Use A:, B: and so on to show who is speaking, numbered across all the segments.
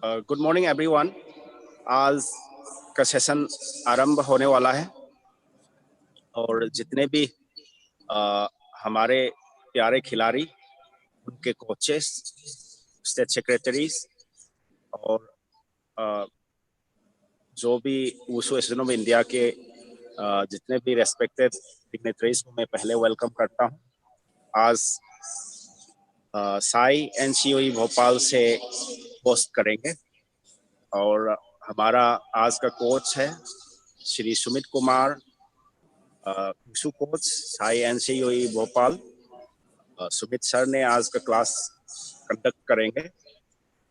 A: Good morning everyone. आज का session आरंभ होने वाला है और जितने भी हमारे प्यारे खिलाड़ी, उनके कोचेस, स्टेट सेक्रेटरीज और जो भी वुशु एसोसिएशन ऑफ इंडिया के जितने भी रेस्पेक्टेड डिग्नेटरीज को मैं पहले वेलकम करता हूँ। आज साई एनसीओई भोपाल से होस्ट करेंगे और हमारा आज का कोच है Shri Sumit Kumar, wushu coach Sai NCOE Bhopal. Sumit sir ने आज का क्लास कंडक्ट करेंगे।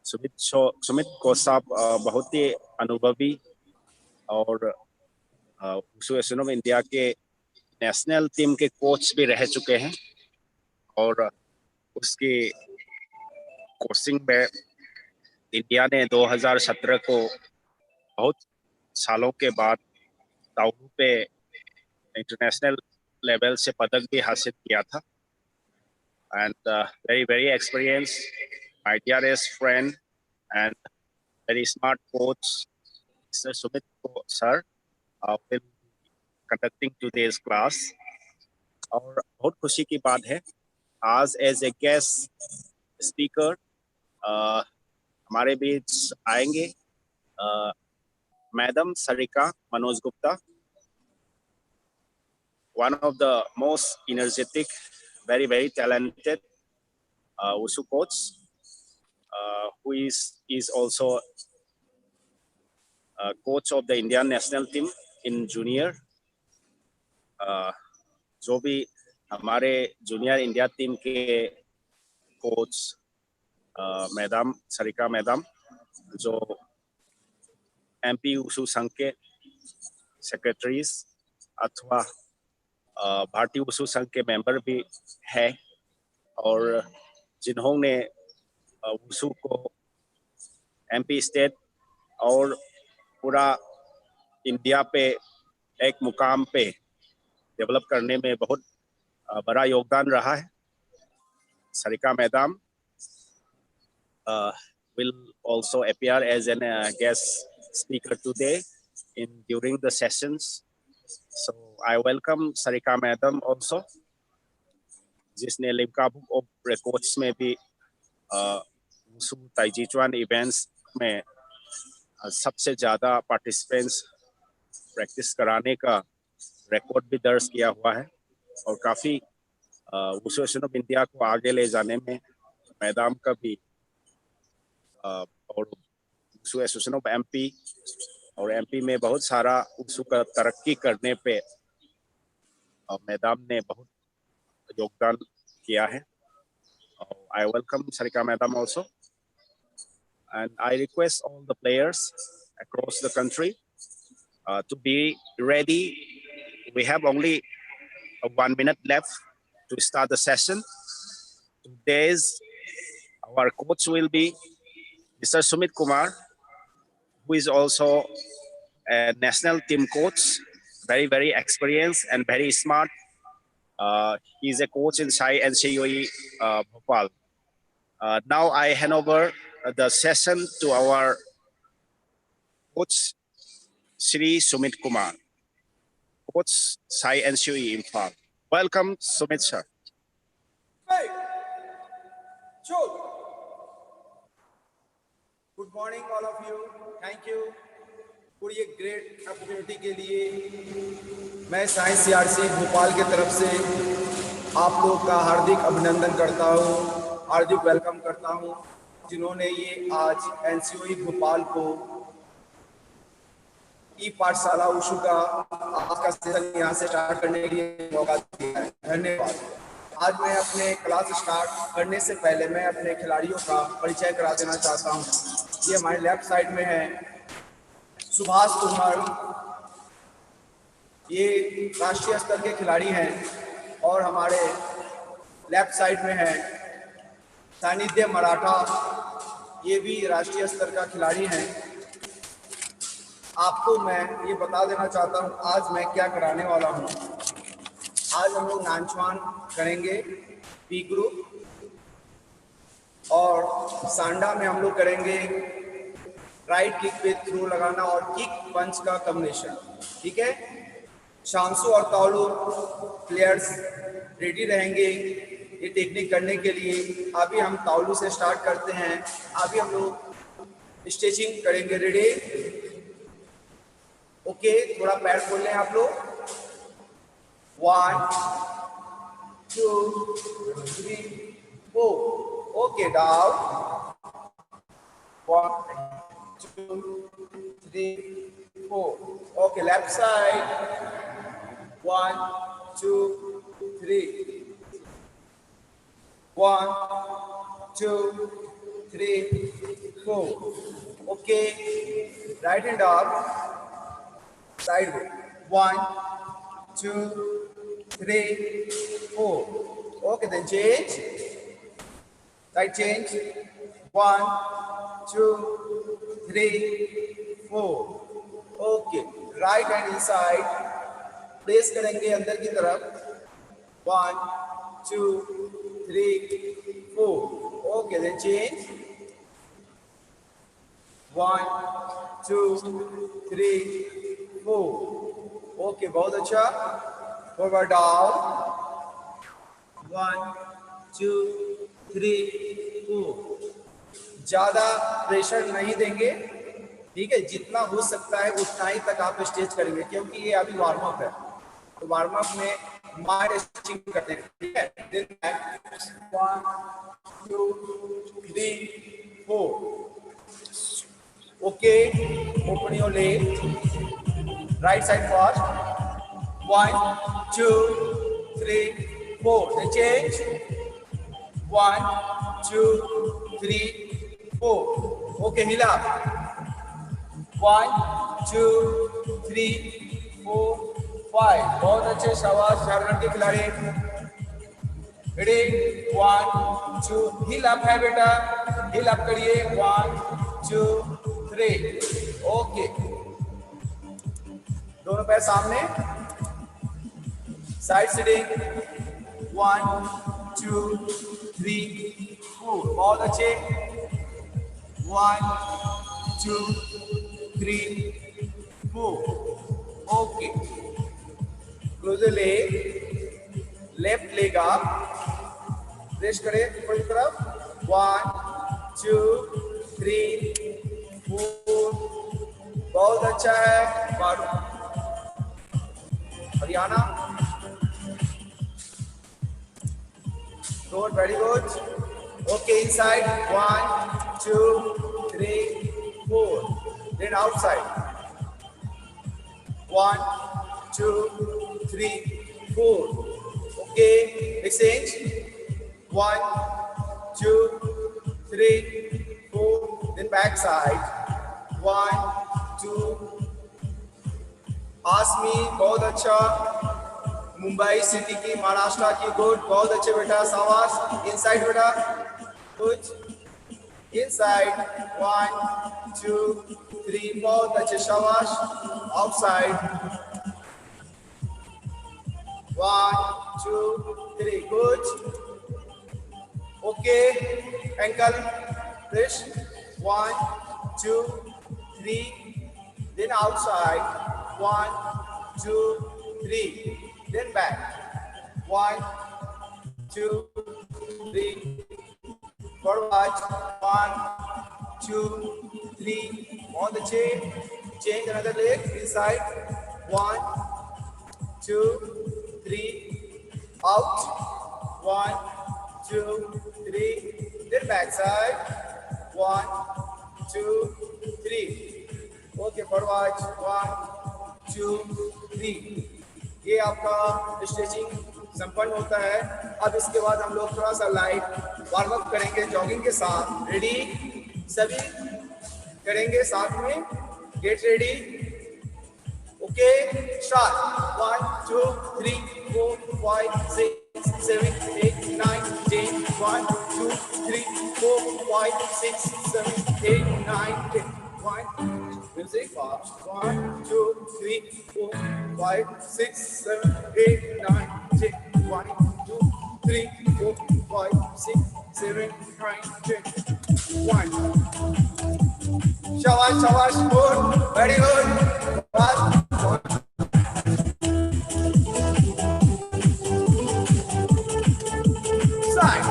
A: सुमित कोच साहब बहुत ही अनुभवी और वुशु एसोसिएशन ऑफ इंडिया के नेशनल टीम के कोच भी रह चुके हैं और उसकी कोचिंग में इंडिया ने 2017 को बहुत सालों के बाद ताऊ पे इंटरनेशनल लेवल से पदक भी हासिल किया था। And very experience, my dearest friend and very smart coach Mr. Sumit sir will conducting today's class। और बहुत खुशी की बात है, आज एज ए गेस्ट स्पीकर हमारे बीच आएंगे madam Sarika Manoj Gupta, one of the most energetic, very talented wushu coach, who is also coach of the Indian national team in junior। जो भी हमारे जूनियर इंडिया टीम के कोच मैडम सरिका मैडम, जो MP wushu संघ के secretaries अथवा भारतीय वुशु संघ के मेंबर भी है और जिन्होंने वुशु को एमपी स्टेट और पूरा इंडिया पे एक मुकाम पे डेवलप करने में बहुत बड़ा योगदान रहा है। Sarika madam will also appear as a guest speaker today during the sessions, so I welcome Sarika madam also, जिसने लिम्का बुक ऑफ रिकॉर्ड्स में भी वुशु ताइजीचुआन इवेंट्स में सबसे ज़्यादा पार्टिसिपेंट्स प्रैक्टिस कराने का रिकॉर्ड भी दर्ज किया हुआ है और काफ़ी वुशु एसोसिएशन ऑफ इंडिया को आगे ले जाने में मैडम का भी और वुशु एसोसिएशन ऑफ एमपी और एमपी में बहुत सारा वुशु का तरक्की करने पे मैडम ने बहुत योगदान किया है। I welcome Sarika madam also, and I request all the players across the country to be ready. We have only 1 minute left to start the session. Today's our coach will be Mr. Sumit Kumar, who is also a national team coach, very experienced and very smart. He is a coach in Sai NCUE Bhopal. Now I hand over the session to our coach Shri Sumit Kumar, coach Sai NCUE Imphal. Welcome, Sumit sir.
B: Hey, shoot. Good morning all of you. Thank you for ये great opportunity के लिए मैं Sai CRC Bhopal की तरफ से आप लोग का हार्दिक अभिनंदन करता हूँ, हार्दिक वेलकम करता हूँ, जिन्होंने ये आज एनसीओई भोपाल को ई पाठशाला वुशु का आज का सेशन यहाँ से स्टार्ट करने के लिए मौका दिया है। धन्यवाद। आज मैं अपने क्लास स्टार्ट करने से पहले मैं अपने खिलाड़ियों का परिचय करा देना चाहता हूँ। ये हमारे लेफ्ट साइड में है सुभाष कुमार, ये राष्ट्रीय स्तर के खिलाड़ी हैं, और हमारे लेफ्ट साइड में है सानिध्य मराठा, ये भी राष्ट्रीय स्तर का खिलाड़ी हैं। आपको मैं ये बता देना चाहता हूँ आज मैं क्या कराने वाला हूँ। आज हम लोग नानचुआन करेंगे पी ग्रुप, और सांडा में हम लोग करेंगे राइट किक पे थ्रो लगाना और किक पंच का कॉम्बिनेशन। ठीक है, शांसु और ताओलू प्लेयर्स रेडी रहेंगे ये टेक्निक करने के लिए। अभी हम ताओलू से स्टार्ट करते हैं। अभी हम लोग स्ट्रेचिंग करेंगे। रेडी? ओके, थोड़ा पैर खोल लें आप लोग। 1 2 3 4। Okay, down. 1 2 3 4। Okay, left side. 1 2 3। 1 2 3 4। Okay, right hand up, sideways. 1 2 3 4। Okay, then change. Side change. 1 2 3 4। Okay, right hand inside. Place करेंगे अंदर की तरफ। 1 2 3 4। Okay, then change. 1 2 3 4। ओके, बहुत अच्छा। Forward down. 1 2 3 4। ज्यादा प्रेशर नहीं देंगे। ठीक है, जितना हो सकता है उतना ही तक आप स्ट्रेच करेंगे, क्योंकि ये अभी वार्म अप है। तो वार्म अप में माइंड स्ट्रेचिंग करते हैं। ठीक है, 1 2 3 4। Okay, open your leg. Right side first. 1 2 3 4। Then change. 1 2 3 4। Okay, heel up. 1 2 3 4 5। बहुत अच्छे, शाबाश झारखंड के खिलाड़ी। रेडी? 1 2। heel up है बेटा, heel up करिए। 1 2 3। ओके, दोनों पैर सामने। Side sitting. 1 2 3 4। बहुत अच्छे। 1 2 3 4। Okay, close leg, left leg आप रेस्ट करें ऊपर की तरफ। 1 2 3 4। बहुत अच्छा है। Haryana, good, very good. Okay, inside. 1 2 3 4। Then outside. 1 2 3 4। Okay, exchange. 1 2 3 4। Then back side. 1 2। आसमी, बहुत अच्छा। मुंबई सिटी की, महाराष्ट्र की, गुड, बहुत अच्छे बेटा, शाबाश। इनसाइड बेटा, कुछ इनसाइड। 1 2 3। बहुत अच्छे, शाबाश। Outside. 1 2 3। Good. Okay, ankle wrist. 1 2 3। Then outside. 1 2 3। Then back। 1 2 3। Forward। 1 2 3। बहुत अच्छे। Change another leg inside। 1 2 3। Out। 1 2 3। Then back side। 1 2 3। Okay, forward. 1 2 3। ये आपका स्ट्रेचिंग संपन्न होता है। अब इसके बाद हम लोग थोड़ा सा लाइट वार्म अप करेंगे जॉगिंग के साथ। रेडी? सभी करेंगे साथ में। Get ready. Okay, start. 1 2 3 4 5 6 7 8 9 10। 1 2 3 4 5 6 7 8 9 10। 1 Music fast. 1 2 3 4 5 6 7 8 9 10. 1 2 3 4 5 6 7 9 10. 1 Shabash, shabash, good, very good. Fast. Side.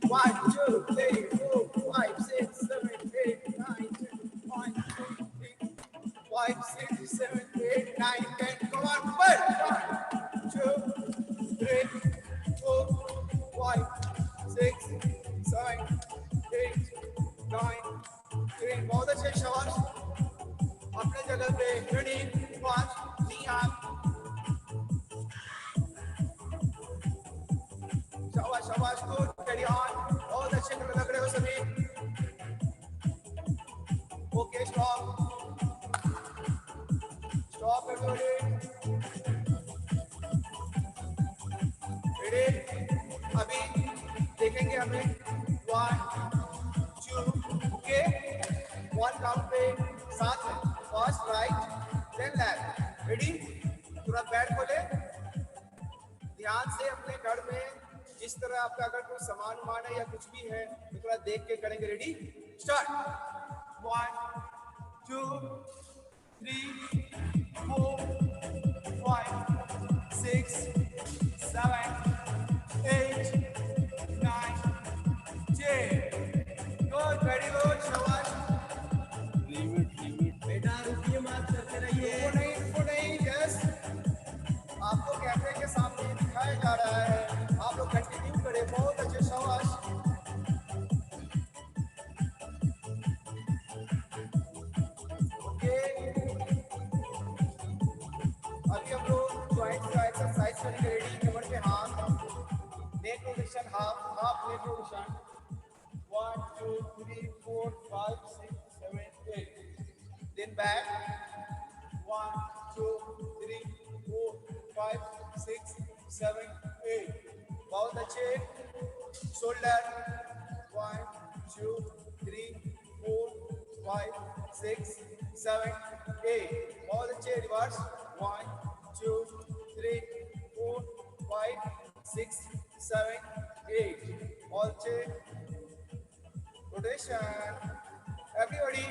B: 1, 2, 3, 4, 5, 6, 7, 8, 9, 10. 1, 2, 3, 5, 6, 7, 8, 9, 10. Come on, 1, 2, 3, 4, 5, 6, 7, 8, 9, 10. बहुत अच्छे शाबाश. अपने जगह पे रेडी. 5, 3 आप. शाबाश शाबाश, गुड, कैरी ऑन. बहुत अच्छे लग रहे हो सभी. Okay, stop. Stop everybody. Ready. अभी देखेंगे हमें 1, 2. ओके, 1 काउंट पे साथ में. First right, then left. Ready. तुरंत बैठ खोले. ध्यान से अपने घर में जिस तरह आपका अगर कोई सामान उमान है या कुछ भी है तो थोड़ा देख के करेंगे. Ready, start. 1, 2, 3, 4, 5, 6, 7, 8, 9, 10. Good, very good, शाबाश. बेटा रुकिए मत, करते रहिए. वो नहीं, यस. आपको कैमरे के सामने दिखाया जा रहा है, आप लोग कंटिन्यू करें. बहुत अच्छे, शाबाश. ओके, अभी हम लोग ज्वाइंट का एक्सरसाइज करेंगे. रेडी, कमर पे हाथ. Neck rotation, half half neck rotation. 1, 2, 3, 4, 5, 6, 7, 8. Then back. 1, 2, 3, 4, 5, 6, 7, 8. बहुत अच्छे. शोल्डर. 1, 2, 3, 4, 5, 6, 7, 8. बहुत अच्छे. रिवर्स. 1, 2, 3, 4, 5, 6, 7, 8. बहुत अच्छे. Rotation. Everybody.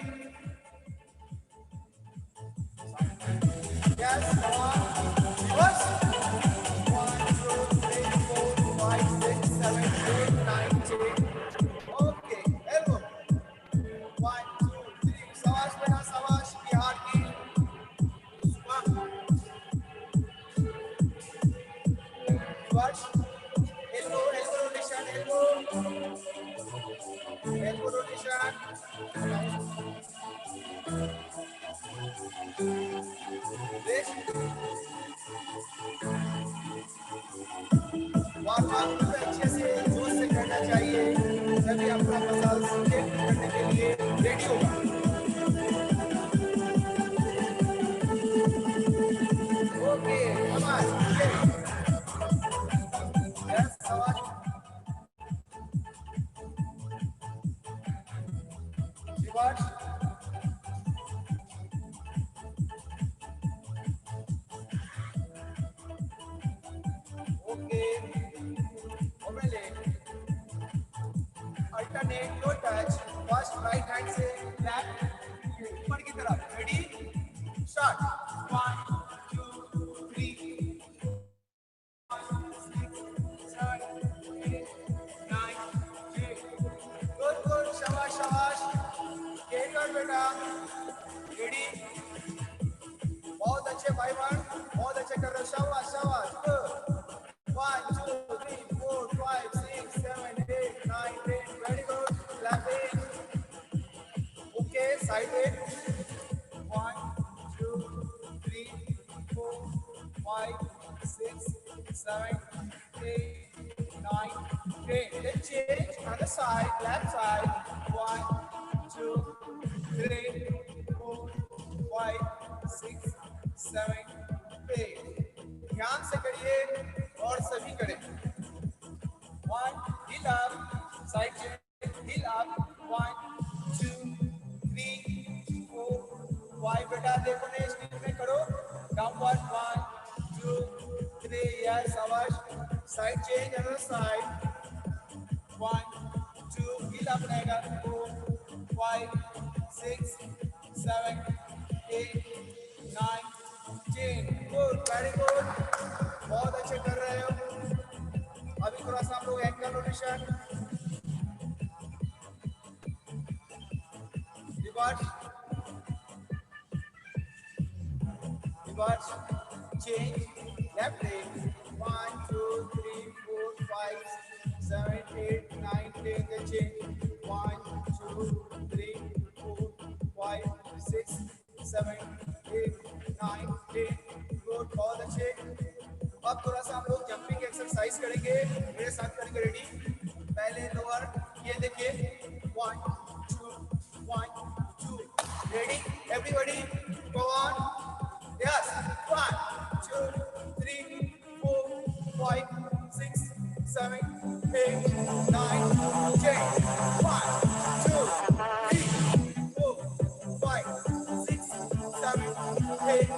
B: Yes, come on. Reverse. 1, 2, 3, 4, 5, 6, 7, 8, 9, 10. Okay, elbow. 1, 2, 3. शाबाश बेटा, शाबाश. बिहार की. Reverse. Elbow, elbow rotation, elbow. Elbow rotation. Rest. Warm up अच्छे से जोर से करना चाहिए, तभी अपना मसल स्ट्रेट करने के लिए रेडी होगा. ओके, कमाल. यस, शाबाश. Reverse. Okay, alternate, no touch. First right hand से लेफ्ट ऊपर की तरफ. Ready, start. 1, 2, 3, 5, 6, 7, 8, 9, 10. गुड गुड, शाबाश शाबाश. केकर बेटा. रेडी. बहुत अच्छे भाई बहन, बहुत अच्छे कर रहे हो. शाबाश शाबाश. 1, 2, 3, 4, 5, 6, 7, 8, 9, 10. Very good. Clapping. Okay, side it. 1, 2, 3, 4, 5, 6, 7, 8, 9, 10. Then change on the side, left side. 1, 2, 3, 4, 5, 6, 7, 8. ध्यान से करिए और सभी करें. 1, heel up, side change, heel up. 1, 2, 3, 4, 5. बेटा देखो ने स्टीप में करो. डाउनवर्ड. 1, 2, 3. यस, शाबाश. Side change, other side. 1, 2, 2 गीला बनाएगा 4 5 6 7 8 9 10 गुड वेरी गुड बहुत अच्छे कर रहे हो अभी थोड़ा सा हम लोग ankle rotation reverse change left leg 1 2 3 4 5 7 8 9 10 then change 1 2 3 4 5 6 7 8 9 10 good बहुत अच्छे अब थोड़ा सा हम लोग जंपिंग एक्सरसाइज करेंगे मेरे साथ करेंगे रेडी पहले लोअर ये देखिए 1 2 1 2 ready everybody go on yes 1 2 3 4 5 6 7 8 9 10 1 2 3 4 5 6 7 8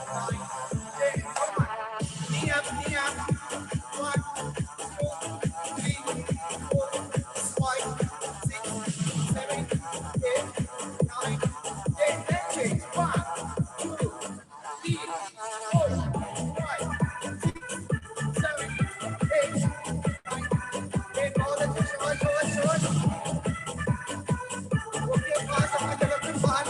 B: 9 10 come on knee up 1 2 3 4 5 6 7 8 9 10 then change 1 2 3 4 5 6 7 8 9 10 बहुत अच्छे शॉट ओके पास अपनी जगह पे पास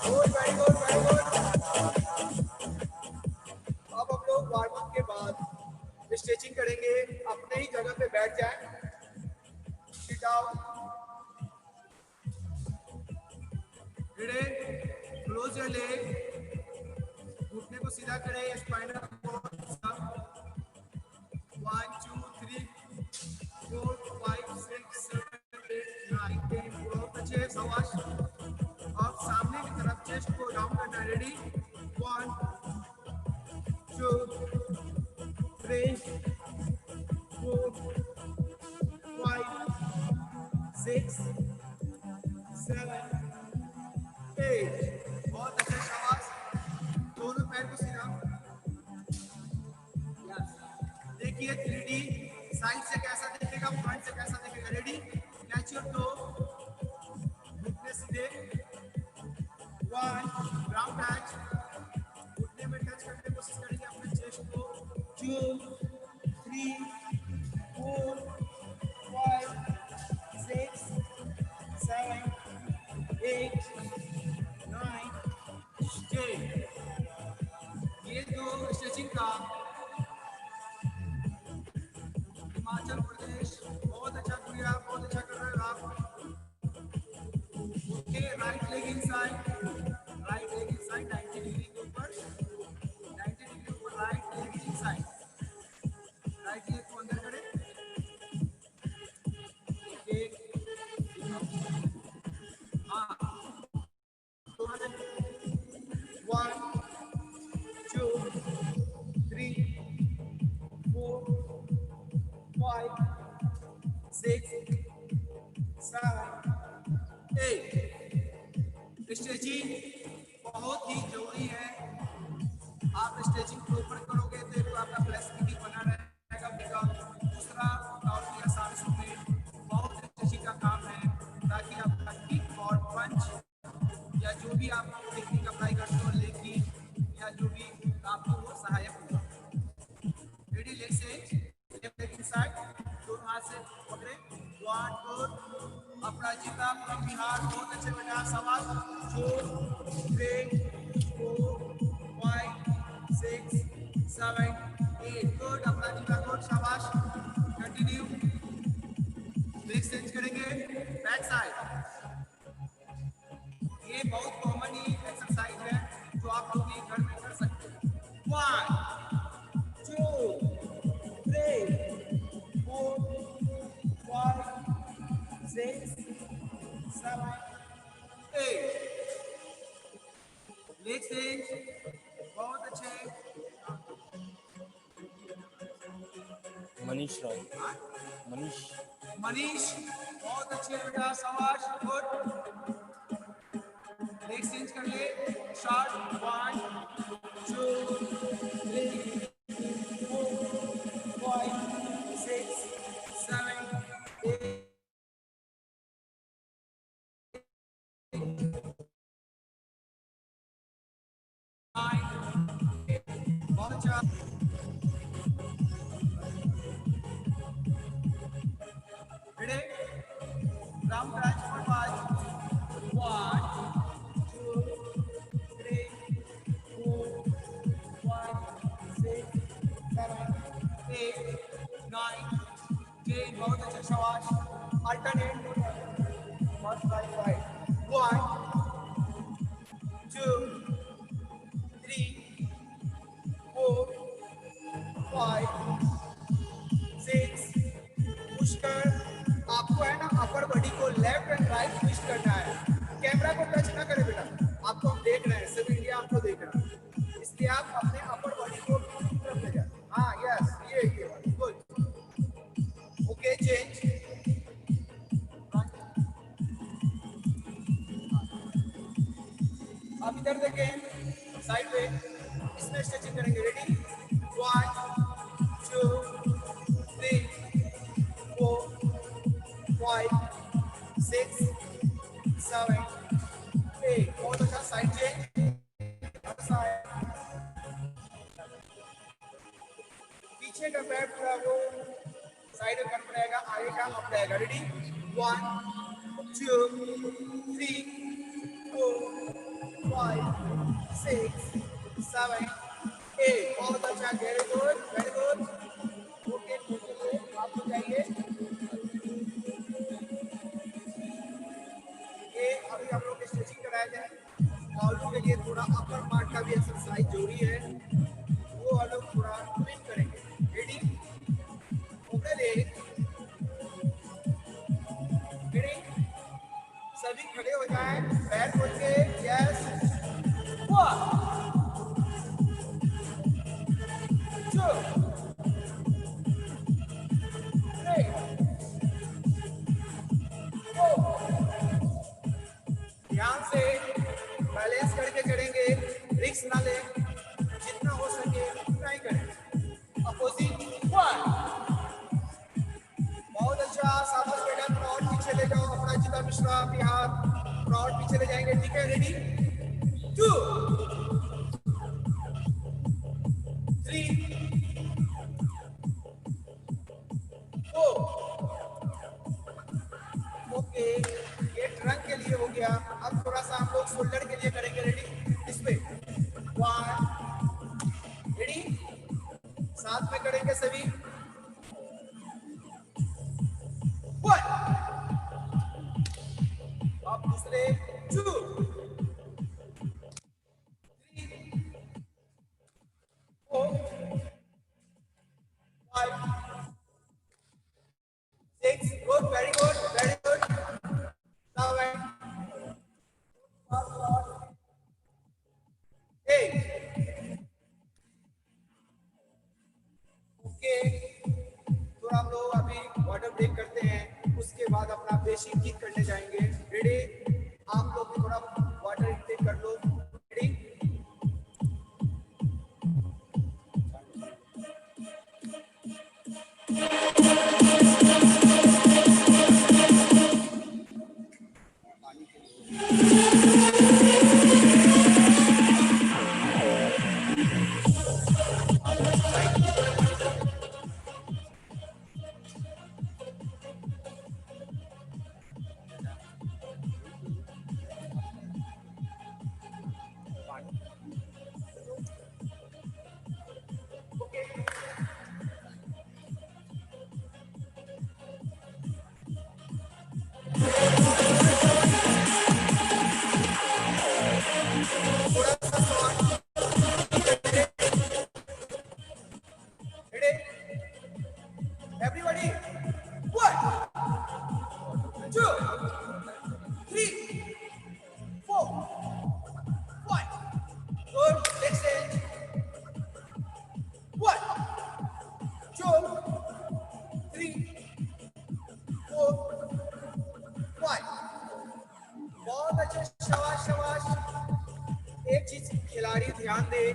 B: गुड वेरी गुड अब हम लोग वार्म अप के बाद स्ट्रेचिंग करेंगे अपने ही जगह पे बैठ जाएं sit down ready close your leg घुटने को सीधा करें स्पाइनल कॉर्ड 1 2 3 4 5 6 7 8 9 10 बहुत अच्छे शाबाश अब सामने की तरफ चेस्ट को डाउन करना रेडी 1 2 3 4 5 6 7 8 बहुत अच्छा शाबाश दोनों पैर को सीधा देखिए 3D साइड से कैसा दिखेगा फ्रंट से कैसा दिखेगा रेडी कैच योर टो घुटने सीधे 1 ग्राउंड टच घुटने में टच करने की कोशिश करेंगे अपने चेस्ट को 2 3 4 5 6 7 8 9 10 ये जो स्ट्रेचिंग का हिमाचल प्रदेश बहुत अच्छा किया बहुत अच्छा कर रहे हो आप okay right leg inside 90 degree के ऊपर 90 डिग्री के ऊपर right leg inside right leg को अंदर करें ओके हाँ 1 2 3 4 5 6 7 8 स्ट्रेचिंग बहुत ही जरूरी है आप स्ट्रेचिंग प्रॉपर करोगे तो आपका फ्लेक्सिबिलिटी बना रहेगा दूसरा काउंट या सांसों में बहुत स्ट्रेचिंग का काम है ताकि आपका किक और पंच या जो भी आप टेक्निक अप्लाई करते हो लेग की या जो भी आपको वो सहायक होगा रेडी लेग से लेफ्ट लेग इनसाइड दोनों हाथ से पकड़े 1 4 अपना जितना फ्रॉम बिहार बहुत अच्छे बेटा शाबाश 2 3 4 5 6 7 8 गुड अपना जितना गुड शाबाश कंटिन्यू लेग चेंज करेंगे बैक साइड ये बहुत कॉमन ही एक्सरसाइज है जो आप लोग भी घर में कर सकते हैं 1 2 3 4 5 6 7 8 लेग चेंज बहुत अच्छे
C: मनीष राव
B: मनीष बहुत अच्छे बेटा शाबाश गुड लेग चेंज कर ले shot 1 2 3 4 5 Ready? Round touch for five. 1, 2, 3, 4, 5, 6, 7, 8, 9, 10. बहुत अच्छा शाबाश. Alternate. First by 5. 1, 2, 3, 4, 5, 6. पुश कर. आपको है ना अपर बॉडी को लेफ्ट एंड राइट ट्विस्ट करना है. कैमरा को टच ना करें बेटा. आपको हम देख रहे हैं, सब इंडिया आपको देख रहा है, इसलिए आप अपने अपर बॉडी को तरफ ले जाए. हाँ यस, ये गुड. Okay change. आप इधर देखें साइड पे. इसमें स्ट्रेचिंग करेंगे. रेडी? 1, 2, 3, 4, 5, 6, 7, 8. बहुत अच्छा. Side change. पीछे का पैर पूरा वो साइड में कट रहेगा, आगे का अप रहेगा. रेडी? 1, 2, 3, 4, 5, 6, 7, 8. बहुत अच्छा. Very good, very good. Okay आप तो जाइए. ये अभी हम लोग स्ट्रेचिंग कराया जाए. ऑल्टो के लिए थोड़ा अपर पार्ट का भी एक्सरसाइज जरूरी है, वो हम लोग थोड़ा ट्विस्ट करेंगे. रेडी? Okay ready? सभी खड़े हो जाएं, पैर खोल के. यस. 1, 2, 3, 4. ध्यान से बैलेंस करके करेंगे. रिस्क ना लें, जितना हो सके उतना ही करें. अपोजिट. 1. बहुत अच्छा. साथ बेटा प्रॉड पीछे ले जाओ. अपना जितना मिश्रा बिहार प्रॉड पीछे ले जाएंगे. ठीक है? रेडी? 2, 3, 4. ओके, ये ट्रंक के लिए हो गया. अब थोड़ा सा हम लोग शोल्डर के लिए करेंगे. रेडी? इस पे 1. रेडी? साथ में करेंगे सभी. 1. अब दूसरे. 2, 3, 4, 5, 6. Good. Very good, very good. 7, 8. Okay, तो हम लोग अभी वाटर ब्रेक करते हैं. उसके बाद अपना बेसिक किक करने जाएंगे. रेडी? आप लोग भी थोड़ा वाटर इंटेक कर लो. Ready? Everybody, 1, 2, 3, 4, 5. Good. Next stage. 1, 2, 3, 4, 5. बहुत अच्छे. शाबाश शाबाश. एक चीज खिलाड़ी ध्यान दे.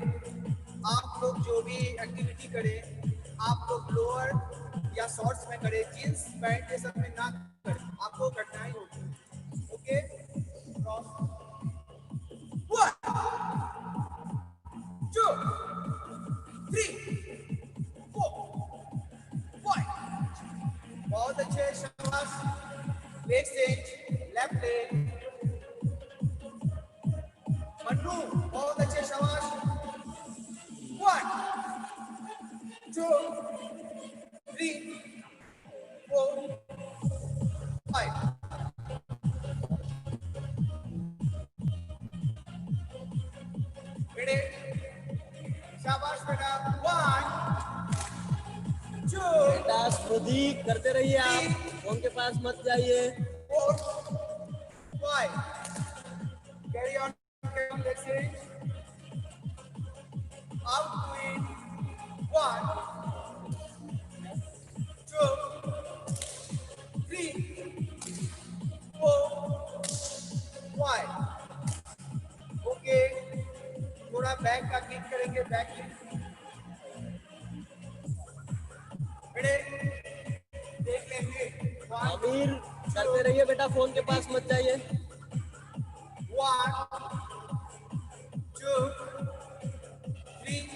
B: आप लोग जो भी एक्टिविटी करें, आप लोग लोअर या शॉर्ट्स में करें, जींस पैंट ये सब में ना करें, आपको कठिनाई होगी. ओके? 1, 2, 3, 2, 3, 4, 5. Ready? शाबाश बेटा. 1, 2,
C: बेटा स्मृति करते रहिए आप, फोन के पास मत जाइए.
B: 4, 5. Carry on. Let's see. Out to it. 1, 2, 3, 4, 5. Okay. थोड़ा बैक का किक करेंगे. Back kick. देख लेंगे.
C: आमिर करते रहिए बेटा, फोन के पास मत जाइए.
B: 1, 2, 3,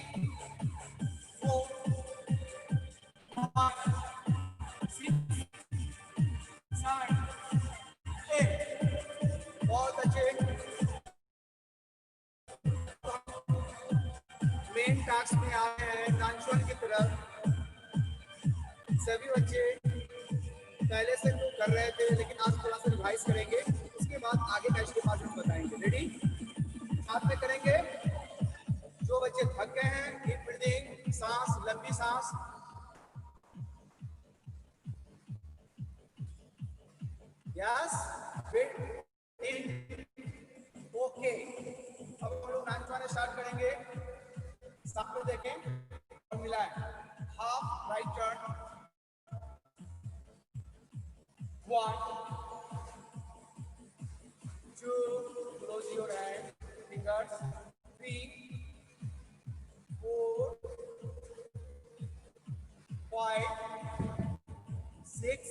B: 4, 5, 6, 7, 8. बहुत अच्छे. मेन टास्क में आ रहे हैं कांचन की तरफ. सभी बच्चे पहले से तो कर रहे थे, लेकिन आज थोड़ा सा रिवाइज करेंगे. उसके बाद आगे का स्टेप आज हम बताएंगे. रेडी? साथ में करेंगे. जो बच्चे थक गए हैं, डीप ब्रीदिंग, सांस, लंबी सांस. यस. ओके. अब हम लोग नाच गाने स्टार्ट करेंगे. साथ में देखें और मिलाएं. Half right turn. 1, 2, close your hand, fingers. 3, 4, 5, 6,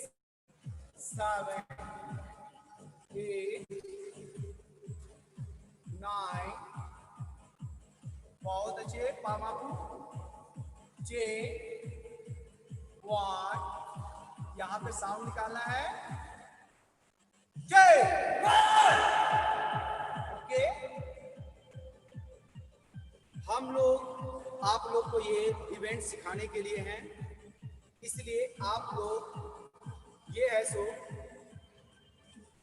B: 7, 8, 9. बहुत अच्छे. पामापू. 10, 1. यहाँ पे साउंड निकालना है. जय. ओके. हम लोग आप लोग को ये इवेंट सिखाने के लिए हैं, इसलिए आप लोग ये है सो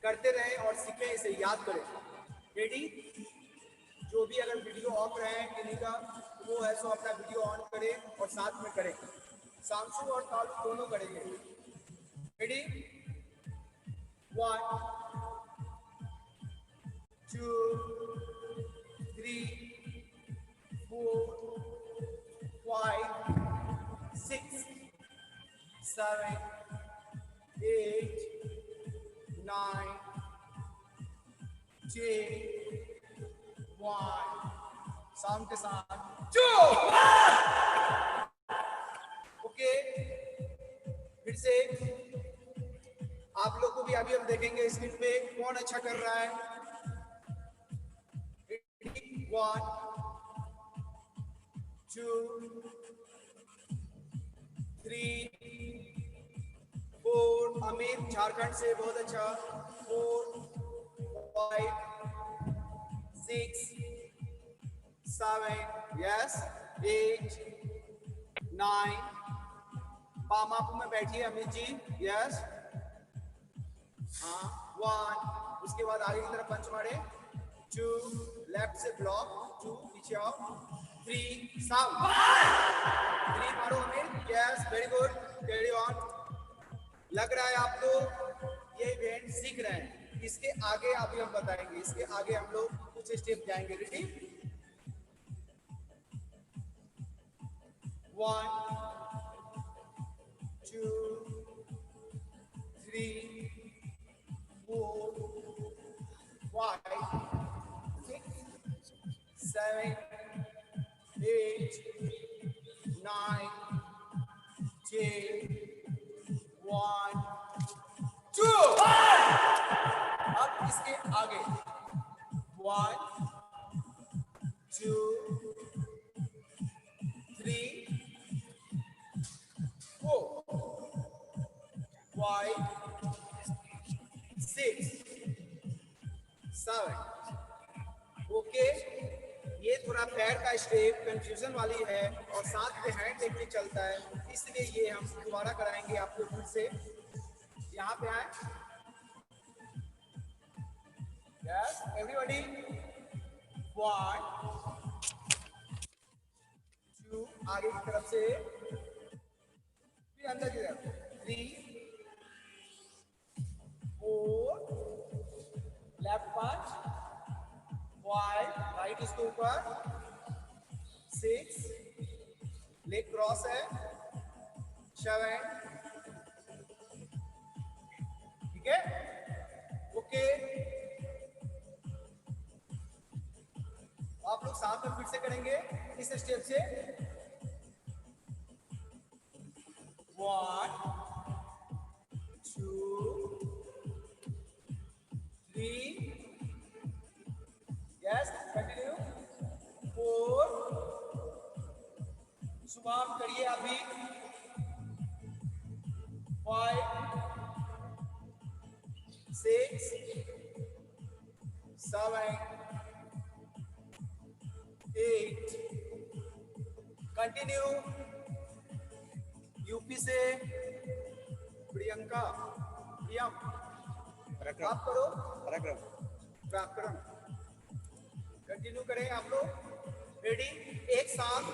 B: करते रहें और सीखें, इसे याद करें. रेडी? जो भी अगर वीडियो ऑफ रहे हैं किन्हीं का, वो है सो अपना वीडियो ऑन करें और साथ में करें. सांसू और तालू दोनों करेंगे. रेडी? 1, 2, 3, 4, 5, 6, 7, 8, 9, 10, 1. साउंड के साथ 2. ओके. फिर से आप लोग को भी अभी हम देखेंगे स्क्रीन पे कौन अच्छा कर रहा है. 1, 2, 3, 4. अमित झारखंड से बहुत अच्छा. 4, 5, 6, 7, यस. 8, 9. पामापू में बैठिए अमित जी. यस. हाँ. 1. उसके बाद आगे की तरफ पंच मारे. 2, लेफ्ट से ब्लॉक. 2, पीछे आओ. 3, साउंड. 3 मारो Amit. Yes. Very good. Carry on. लग रहा है आप लोग ये इवेंट सीख रहे हैं. इसके आगे अभी हम बताएंगे. इसके आगे हम लोग कुछ स्टेप जाएंगे. रेडी? 1, 2, 3, 4, 5, 6, 7, 8, 9, 10, 1, 2. अब इसके आगे 1, 2, 3, 4, 5, 6, 7. ओके. ये थोड़ा पैर का स्टेप कंफ्यूजन वाली है और साथ में हैंड लेके चलता है, इसलिए ये हम दोबारा कराएंगे आपको फिर से। यहाँ पे आए, यस एवरीबॉडी, 1 2, आगे की तरफ से, फिर अंदर की तरफ, 3 4, लेफ्ट पांच, 5, राइट इसके ऊपर, 6, लेग क्रॉस है, 7, ठीक है, ओके। आप लोग साथ में फिर से करेंगे इस स्टेप से, 1 2 3, यस कंटिन्यू, 4, शुभाम करिए अभी, 5 6 7 8, कंटिन्यू। यूपी से प्रियंका, प्रियम, आप करो, पराक्रम, कंटिन्यू करें आप लोग, रेडी, एक साथ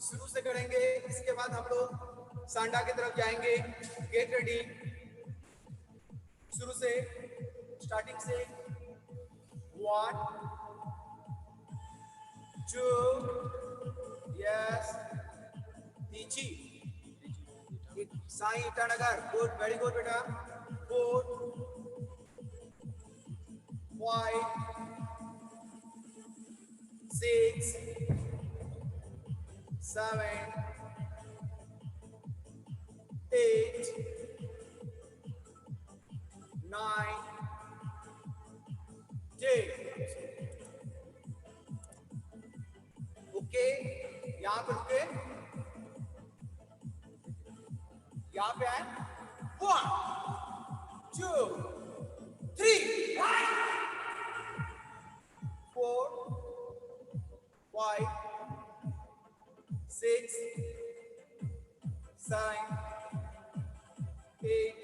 B: शुरू से करेंगे, इसके बाद हम लोग सांडा की तरफ जाएंगे, गेट रेडी, शुरू से, स्टार्टिंग से, 1 2, यस, नीची Sai Itanagar, good, very good बेटा, 4 5 6 7 8 9 10, ओके। यहाँ पे रुके, यहाँ पे आए, 1 2 3 4 5 6 7 8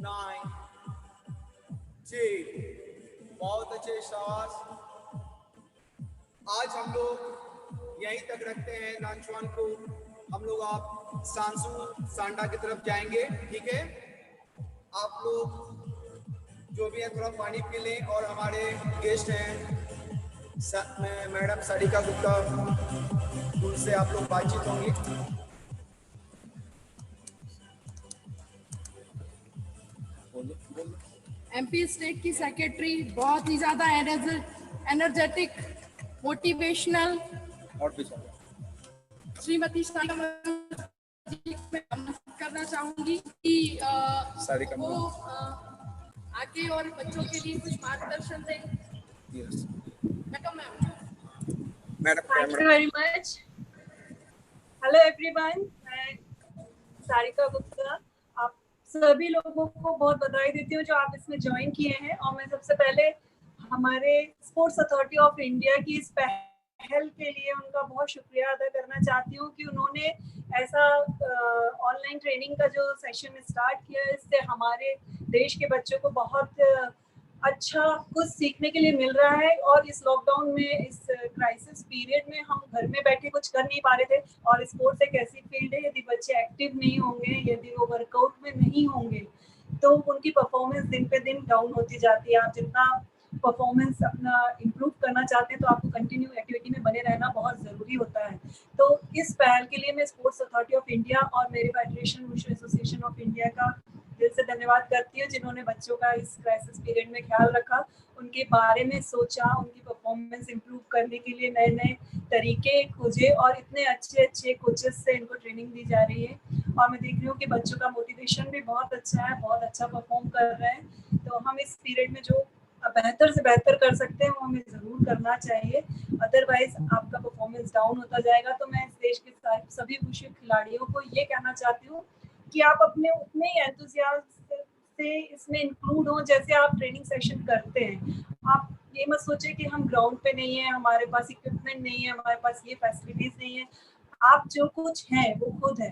B: 9 10, बहुत अच्छे, शाबाश। आज हम लोग यहीं तक रखते हैं नानचुआन को, हम लोग आप सांसू सांडा की तरफ जाएंगे, ठीक है। आप लोग जो भी है थोड़ा पानी पी लें, और हमारे गेस्ट हैं मैडम सारिका गुप्ता, उनसे आप लोग बातचीत होंगी।
D: एमपी स्टेट की सेक्रेटरी, बहुत ही ज्यादा एनर्जेटिक, मोटिवेशनल, श्रीमती सारिका जी मैं करना चाहूंगी कि वो आगे और बच्चों के लिए कुछ मार्गदर्शन दें।
E: Thank you very much. Hello everyone. मैं सारिका गुप्ता आप सभी लोगों को बहुत बधाई देती हूँ जो आप इसमें ज्वाइन किए हैं, और मैं सबसे पहले हमारे स्पोर्ट्स अथॉरिटी ऑफ इंडिया की इस पहल के लिए उनका बहुत शुक्रिया अदा करना चाहती हूँ कि उन्होंने ऐसा ऑनलाइन ट्रेनिंग का जो सेशन स्टार्ट किया, इससे हमारे देश के बच्चों को बहुत अच्छा कुछ सीखने के लिए मिल रहा है। और इस लॉकडाउन में, इस क्राइसिस पीरियड में हम घर में बैठे कुछ कर नहीं पा रहे थे, और स्पोर्ट्स एक ऐसी फील्ड है, यदि बच्चे एक्टिव नहीं होंगे, यदि वो वर्कआउट में नहीं होंगे, तो उनकी परफॉर्मेंस दिन पे दिन डाउन होती जाती है। आप जितना परफॉर्मेंस अपना इम्प्रूव करना चाहते हैं तो आपको कंटिन्यू एक्टिविटी में बने रहना बहुत ज़रूरी होता है। तो इस पहल के लिए मैं स्पोर्ट्स अथॉरिटी ऑफ इंडिया और मेरे federation wushu association of India का दिल से धन्यवाद करती हूँ, जिन्होंने बच्चों का इस क्राइसिस पीरियड में ख्याल रखा, उनके बारे में सोचा, उनकी परफॉर्मेंस इम्प्रूव करने के लिए नए नए तरीके खोजे, और इतने अच्छे कोचेस से इनको ट्रेनिंग दी जा रही है। और मैं देख रही हूँ कि बच्चों का मोटिवेशन भी बहुत अच्छा है, बहुत अच्छा परफॉर्म कर रहे हैं। तो हम इस पीरियड में जो बेहतर से बेहतर कर सकते हैं वो हमें ज़रूर करना चाहिए, अदरवाइज आपका परफॉर्मेंस डाउन होता जाएगा। तो मैं इस देश के सभी वुशु खिलाड़ियों को ये कहना चाहती हूँ कि आप अपने उतने ही एंथुसियाज्म से इसमें इंक्लूड हो जैसे आप ट्रेनिंग सेशन करते हैं। आप ये मत सोचे कि हम ग्राउंड पे नहीं है, हमारे पास इक्विपमेंट नहीं है, हमारे पास ये फैसिलिटीज नहीं है। आप जो कुछ हैं वो खुद है,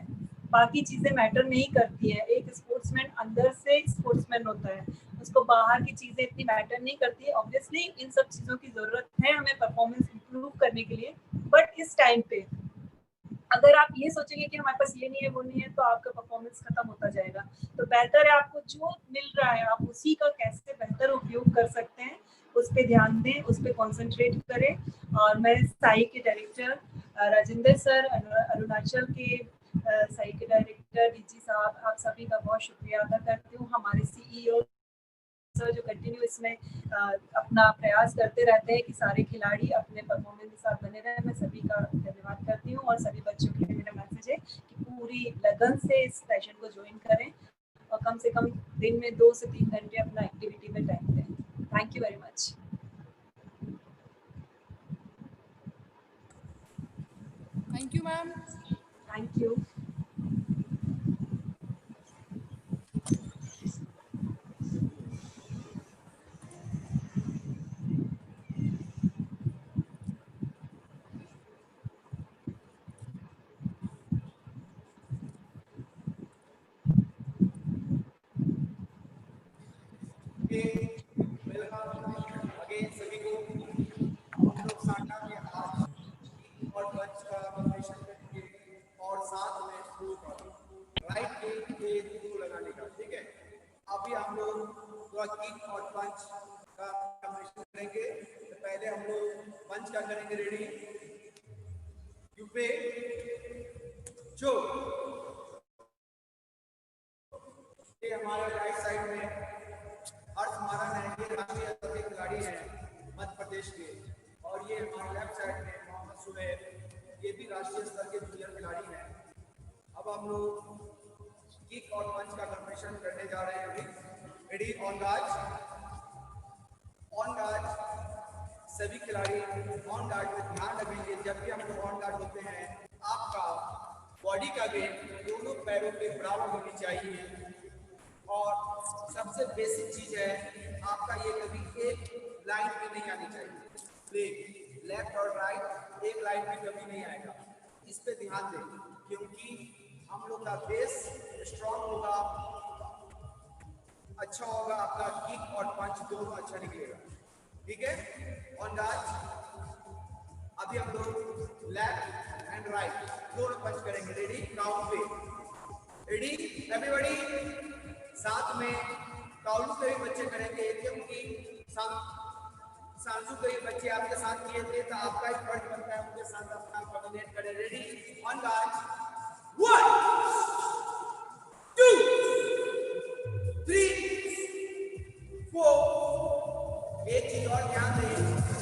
E: बाकी चीजें मैटर नहीं करती है। एक स्पोर्ट्समैन अंदर से स्पोर्ट्समैन होता है, उसको बाहर की चीजें इतनी मैटर नहीं करती है। ऑब्वियसली इन सब चीजों की जरूरत है हमें परफॉर्मेंस इंप्रूव करने के लिए, बट इस टाइम पे अगर आप ये सोचेंगे कि हमारे पास ये नहीं है वो नहीं है तो आपका परफॉर्मेंस खत्म होता जाएगा। तो बेहतर है आपको जो मिल रहा है आप उसी का कैसे बेहतर उपयोग कर सकते हैं उस पर ध्यान दें, उस पर कॉन्सेंट्रेट करें। और मैं साई के डायरेक्टर राजेंद्र सर, अरुणाचल के साई के डायरेक्टर डीजी साहब, आप सभी का बहुत शुक्रिया अदा करती हूँ। हमारे सीईओ सर जो कंटिन्यू इसमें अपना प्रयास करते रहते हैं कि सारे खिलाड़ी अपने परफॉर्मेंस के साथ बने रहे। मैं सभी का धन्यवाद करती हूँ और सभी बच्चों के लिए मेरा मैसेज है कि पूरी लगन से इस सेशन को ज्वाइन करें और कम से कम दिन में 2 से 3 घंटे अपना एक्टिविटी में टाइम दें। Thank you very much.
D: Thank you ma'am.
E: Thank you.
B: Again सभी को हम लोग साटा में आज और पंच का कॉम्बिनेशन करेंगे और साथ में स्क्रू का राइट के दो लगाने का, ठीक है। अभी हम लोग थोड़ा किक और पंच का कॉम्बिनेशन करेंगे। तो पहले हम लोग पंच का करेंगे, रेडी यू पे जो ये हमारे राइट साइड में अर्थ मारन है, ये राष्ट्रीय स्तर के खिलाड़ी हैं मध्य प्रदेश के, और ये हमारे लेफ्ट साइड में मोहम्मद सुबैर, ये भी राष्ट्रीय स्तर के जूनियर खिलाड़ी हैं। अब हम लोग किक और पंच का कॉम्बिनेशन करने जा रहे हैं। Ready on guard, on guard. सभी खिलाड़ी ऑन गार्ड में ध्यान रखेंगे। जब भी हम लोग ऑन गार्ड होते हैं आपका बॉडी का वेट दोनों पैरों के बराबर होनी चाहिए। और सबसे बेसिक चीज है आपका ये कभी एक लाइन में नहीं आनी चाहिए। लेफ्ट और राइट एक लाइन में कभी नहीं आएगा, इस पे ध्यान दें क्योंकि हम लोग का बेस स्ट्रॉन्ग होगा, अच्छा होगा, आपका किक और पंच दोनों अच्छा निकलेगा, ठीक है। ऑन गार्ड अभी हम लोग लेफ्ट एंड राइट दोनों पंच करेंगे। रेडी काउंट पे, रेडी एवरीबॉडी। साथ में काउंट पे भी बच्चे करेंगे क्योंकि सांसू के बच्चे आपके साथ किए थे तो आपका ही फर्ज बनता है उनके साथ अपना कोऑर्डिनेट करें। Ready on guard 1 2 3 4। एक चीज और ध्यान दें,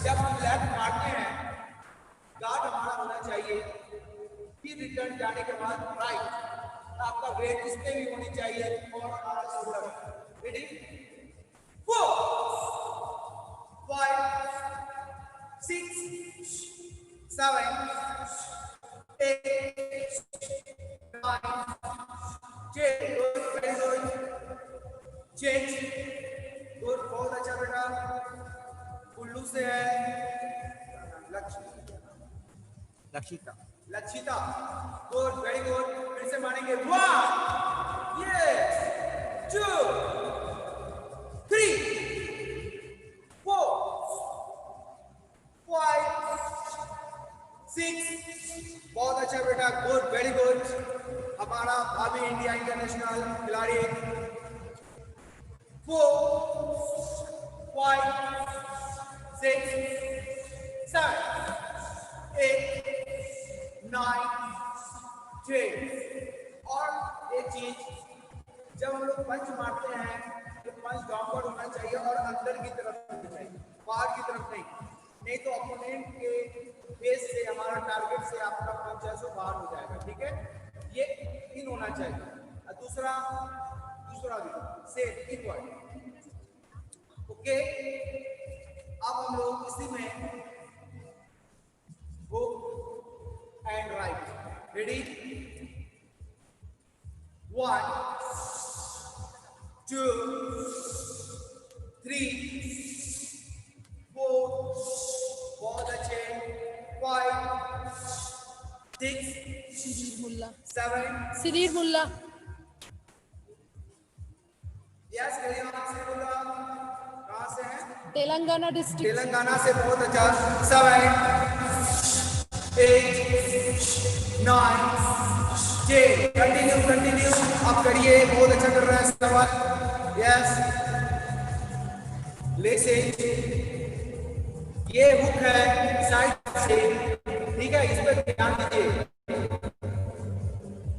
B: जब हम लेफ्ट मारते हैं गार्ड हमारा होना चाहिए, फिर रिटर्न जाने के बाद राइट, आपका वेट इस पे भी होनी चाहिए और हमारा shoulder. Ready 4 5 6 7 8 9 10। Very good, change, good, बहुत अच्छा बेटा। कुल्लू से है Lakshita, Lakshita, good, very good. फिर से मारेंगे 1 यस 2 3 4 5 6। बहुत अच्छा बेटा, गुड, वेरी गुड। हमारा भावी इंडिया इंटरनेशनल खिलाड़ी 4 5 6 7 8 9 10। और एक चीज, जब हम लोग पंच मारते हैं तो पंच डाउनवर्ड होना चाहिए और अंदर की तरफ होना चाहिए, बाहर की तरफ नहीं तो अपोनेंट के बेस से, हमारा टारगेट से आपका पंच है सो बाहर हो जाएगा, ठीक है। ये इन होना चाहिए। दूसरा से इनवर्ड, ओके। अब हम लोग इसी में हुक एंड राइट, रेडी 1 2 3 4
D: सिरीर मुल्ला
B: 7
D: सिरीर मुल्ला
B: यस कहाँ से हैं?
D: तेलंगाना डिस्ट्रिक्ट
B: तेलंगाना से, बहुत अच्छा। 7 8 9 10 कंटिन्यू आप करिए, बहुत अच्छा कर रहा है सवाल। यस ले से ये हुक है साइड से, ठीक है, इस पर ध्यान दीजिए।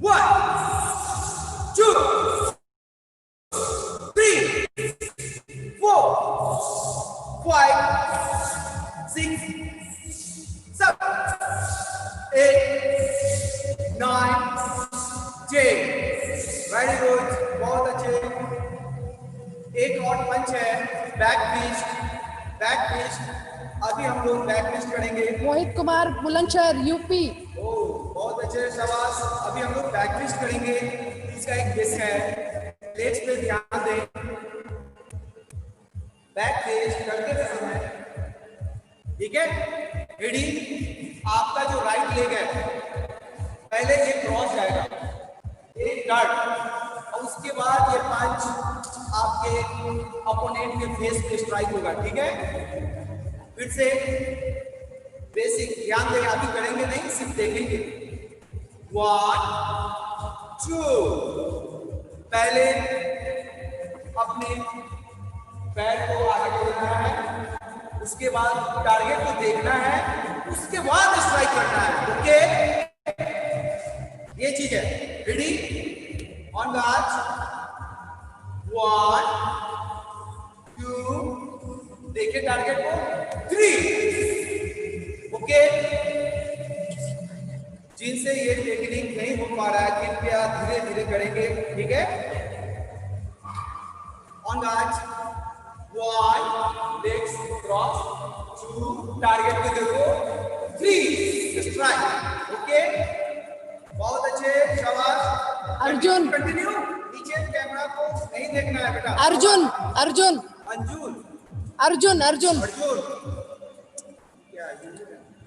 B: 1 2 3 4 5 6 7 8 9 10 वेरी गुड, बहुत अच्छे। एक और पंच है बैक ट्विस्ट, अभी हम लोग बैक ट्विस्ट करेंगे।
D: मोहित कुमार बुलंदशहर यूपी।
B: बहुत अच्छे शाबाश। अभी हम लोग बैक ट्विस्ट करेंगे, इसका एक बेस है, लेग्स पे ध्यान दें। बैक ट्विस्ट करते समय, ठीक है, रेडी, आपका जो राइट लेग है पहले ये क्रॉस जाएगा, एक गार्ड, और उसके बाद ये पंच आपके अपोनेंट के फेस पे स्ट्राइक होगा, ठीक है। फिर से बेसिक ध्यान दें, अभी करेंगे नहीं, सिर्फ देखेंगे। 1 2 पहले अपने पैर को आगे बढ़ाना है, उसके बाद टारगेट को देखना है, उसके बाद स्ट्राइक करना है, ओके। ये चीज है, रेडी ऑन गार्ड। 1 2 देखिए टारगेट को, 3 ओके। जिनसे ये टेक्निक नहीं हो पा रहा है कृपया धीरे धीरे करेंगे, ठीक है। On guard 1 legs cross, 2 target को देखो, 3 स्ट्राइक, ओके। बहुत अच्छे, शाबाश।
D: अर्जुन
B: कंटिन्यू, नीचे कैमरा को नहीं देखना है बेटा।
D: अर्जुन
B: अंजुन
D: अर्जुन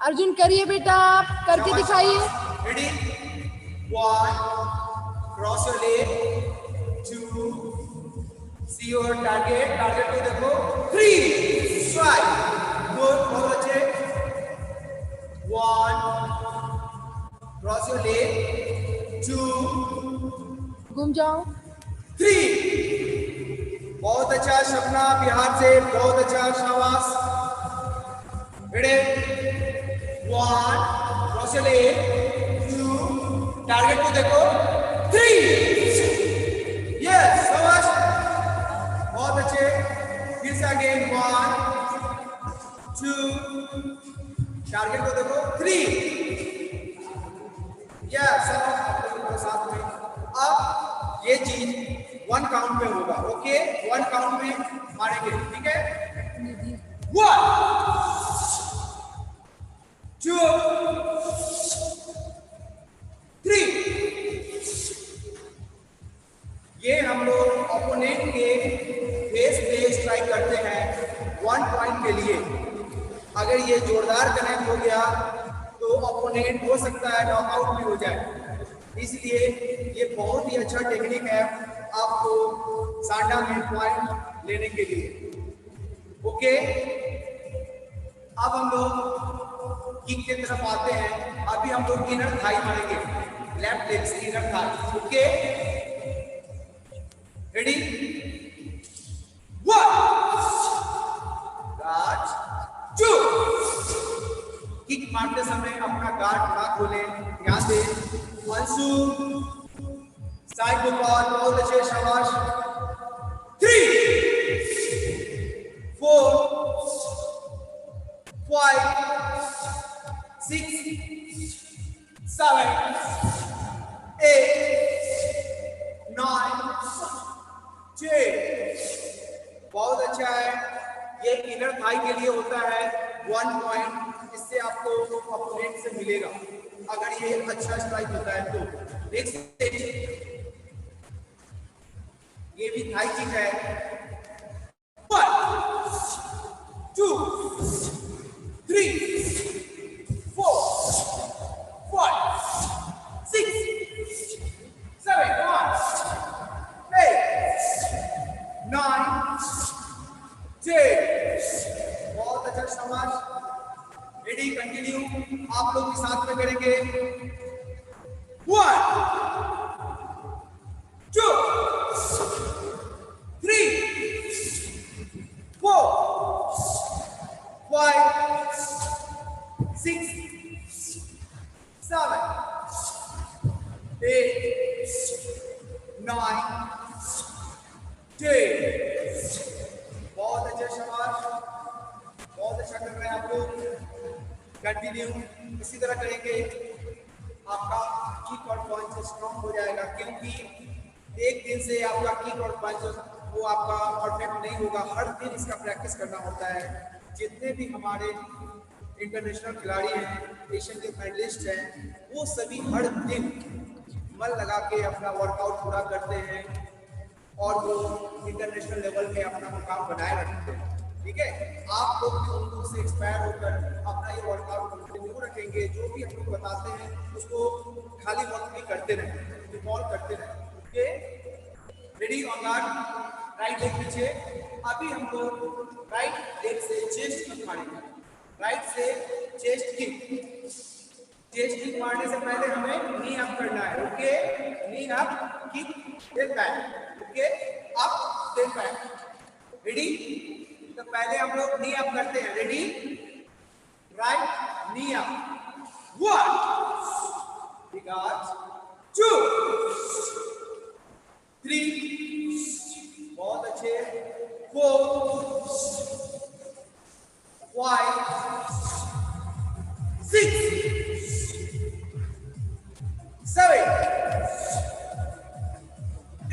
D: अर्जुन करिए बेटा, आप करके दिखाइए।
B: Ready 1 cross your leg, 2 see your target को देखो, 3 स्ट्राइक, गुड, बहुत अच्छे। 1 क्रॉस योर लेग, 2
D: घूम जाओ,
B: 3 बहुत अच्छा। सपना बिहार से, बहुत अच्छा, शाबाश। Ready 1 cross your leg, 2 target को देखो, 3 यस, शाबाश, बहुत अच्छे। फिर से अगेन 1 2 टारगेट को देखो, 3 यस, साथ में। अब ये चीज 1 काउंट में होगा, ओके, 1 काउंट में मारेंगे, ठीक है। 1 2 3 ये हम लोग ओपोनेंट के फेस पे स्ट्राइक करते हैं 1 पॉइंट के लिए। अगर ये जोरदार कनेक्ट हो गया तो ओपोनेंट हो सकता है नॉकआउट भी हो जाए, इसलिए ये बहुत ही अच्छा टेक्निक है आपको सांडा में पॉइंट लेने के लिए, ओके। अब हम लोग किक की तरफ आते हैं। अभी हम लोग इनर थाई मारेंगे, लेफ्ट लेग से inner thigh, okay. Ready 1 guard 2 kick मारते समय अपना गार्ड ना खोलें, ध्यान दें। अंशु साइड गोपाल, बहुत अच्छे, शाबाश। 3 4 5 6 7 8 9 10 बहुत अच्छा है। ये इनर थाई के लिए होता है 1 पॉइंट, इससे आपको अपोनेंट से मिलेगा अगर ये अच्छा स्ट्राइक होता है तो। नेक्स्ट ये भी थाई किक है। 1 2 3 4 5 8, 9, 10। बहुत अच्छे शाबाश, बहुत अच्छा कर रहे हैं आप लोग। कंटिन्यू इसी तरह करेंगे, आपका किक और पंच स्ट्रॉन्ग हो जाएगा, क्योंकि एक दिन से आपका किक और पंच वो आपका परफेक्ट नहीं होगा। हर दिन इसका प्रैक्टिस करना होता है। जितने भी हमारे इंटरनेशनल खिलाड़ी हैं, एशियन के फाइनलिस्ट हैं, वो सभी हर दिन मन लगा के अपना वर्कआउट पूरा करते हैं और वो इंटरनेशनल लेवल में अपना मुकाम बनाए रखते हैं। ठीक है, आप लोग भी उन लोगों से इंस्पायर होकर अपना ये वर्कआउट कंटिन्यू रखेंगे। जो भी हम लोग बताते हैं उसको खाली वक्त में करते रहें, रिकॉल करते रहें। Okay, ready on guard, right leg पीछे। अभी हम लोग राइट लेग से चेस्ट किक मारेंगे। राइट से चेस्ट किक। चेस्ट किक मारने से पहले हमें नी अप करना है। Okay, knee up, kick, then back. Okay, up then back. Ready? तो पहले हम लोग नी अप करते हैं। Ready? Right knee up, 1, big arch, 2, 3, बहुत अच्छे, 4, 5, 6, 7,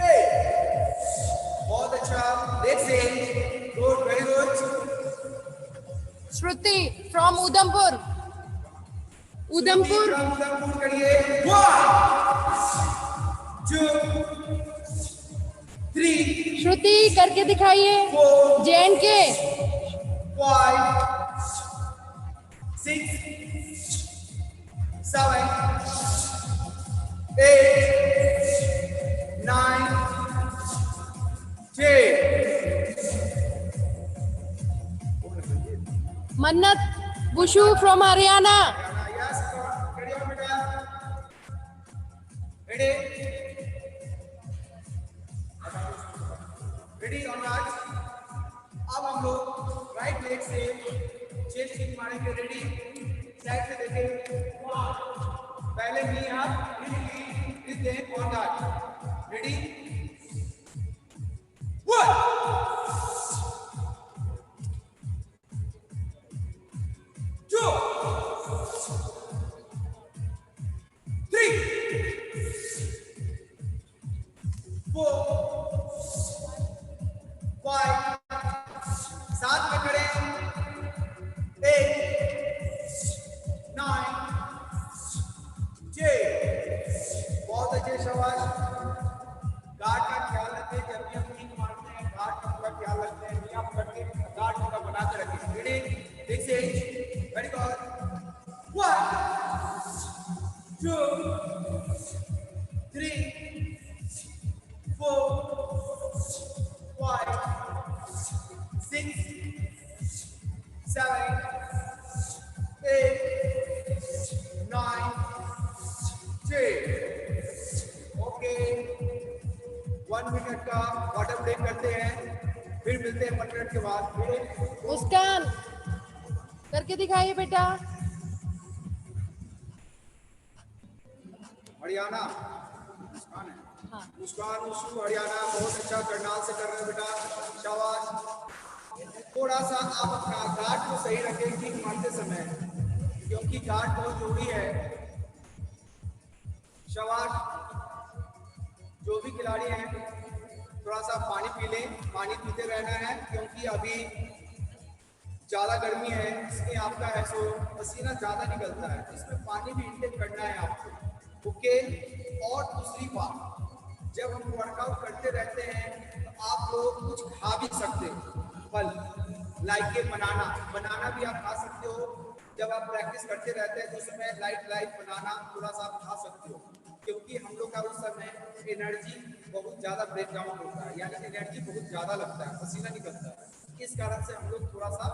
B: 8, बहुत अच्छा। Let's say good, very good.
D: Shruti from Udhampur. Udhampur
B: Udhampur करिए। 1, 2, 3,
D: श्रुति करके दिखाइए। JNK
B: 5, 6, 7, 8, 9, 10।
D: मन्नत बुशु from Haryana.
B: Yes, carry on बेटा। Ready? Ready on guys? अब हम लोग राइट लेग से चेस्ट किक मारेंगे। रेडी? साइड से देखें। पहले नी अप, फिर देन ऑन गार्ड। रेडी? 1, 2, 3, 4, 5, साथ में खड़े, 8, 9, 10। बहुत अच्छे, शाबाश। गार्ड का ख्याल रखें, जब भी हम किक मारते हैं गार्ड का पूरा ख्याल रखते हैं। नियम करके गार्ड पूरा बना के रखें। Ready? This is very good. 1, 2, 3, 4, 5, 6, 7, 8, 9, 10। Okay, 1 minute का वाटर ब्रेक करते हैं, फिर मिलते हैं 1 मिनट के बाद।
D: मुस्कान करके दिखाइए बेटा।
B: हरियाणा मुस्कान है।
D: हाँ।
B: मुस्कान उशू हरियाणा, बहुत अच्छा करनाल से कर रहे हैं बेटा, शाबाश। थोड़ा सा आप अपना गार्ड को सही रखें किक मारते समय, क्योंकि गार्ड बहुत जरूरी है। शाबाश। जो भी खिलाड़ी हैं थोड़ा सा पानी पी लें, पानी पीते रहना है, क्योंकि अभी ज़्यादा गर्मी है, इसमें आपका है सो पसीना ज़्यादा निकलता है, इसमें पानी भी इंटेक करना है आपको। ओके, और दूसरी बात, जब हम वर्कआउट करते रहते हैं तो आप लोग कुछ खा भी सकते हो, फल लाइक के बनाना भी आप खा सकते हो। जब आप प्रैक्टिस करते रहते हैं तो उस समय लाइट बनाना थोड़ा सा आप खा सकते हो, क्योंकि हम लोग का उस समय एनर्जी बहुत ज़्यादा ब्रेक डाउन होता है, यानी एनर्जी बहुत ज़्यादा लगता है, पसीना निकलता है। इस कारण से हम लोग थोड़ा सा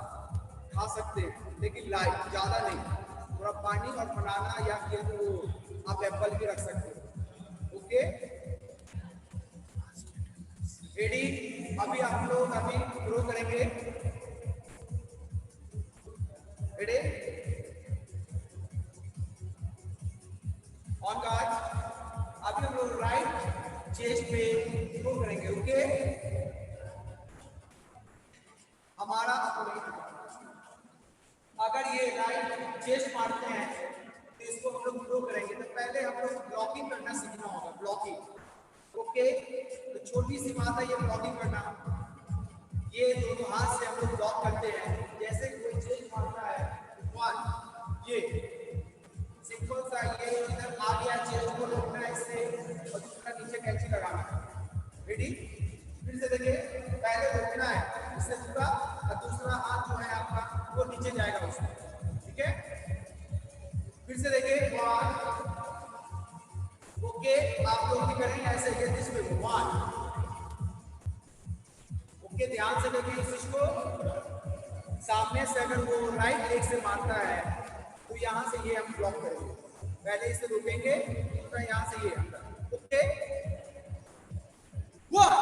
B: खा सकते हैं, लेकिन लाइट, ज़्यादा नहीं। थोड़ा पानी और बनाना या फिर वो आप एप्पल भी रख सकते हो। Okay, ready? अभी हम लोग थ्रो करेंगे। रेडी? On guard. अभी हम लोग राइट चेस्ट पे थ्रो करेंगे। ओके, हमारा अगर ये राइट चेस्ट मारते हैं तो इसको हम लोग थ्रो करेंगे। तो पहले हम लोग ब्लॉकिंग करना सीखना होगा, ब्लॉकिंग। ओके, तो छोटी सी बात है ये ब्लॉकिंग करना। ये दोनों हाथ से हम लोग ब्लॉक करते हैं। जैसे कोई चेस्ट मारता है, वन, ये सिंपल सा, ये इधर आ गया, चेस्ट को रोकना है इससे और दूसरा नीचे कैंची लगाना है। रेडी? फिर से देखिए, पहले रोकना है इससे पूरा और दूसरा हाथ जो है आपका वो नीचे जाएगा उसमें। ठीक है, फिर से देखिए, वन। ओके, आप लोग भी करेंगे ऐसे, ये दिस में वन। ओके, ध्यान से देखिए इस चीज को। सामने से अगर वो राइट लेग से मारता है तो यहाँ से ये हम ब्लॉक करेंगे। पहले इसे रोकेंगे, तो यहाँ से ये अंदर। ओके, वन,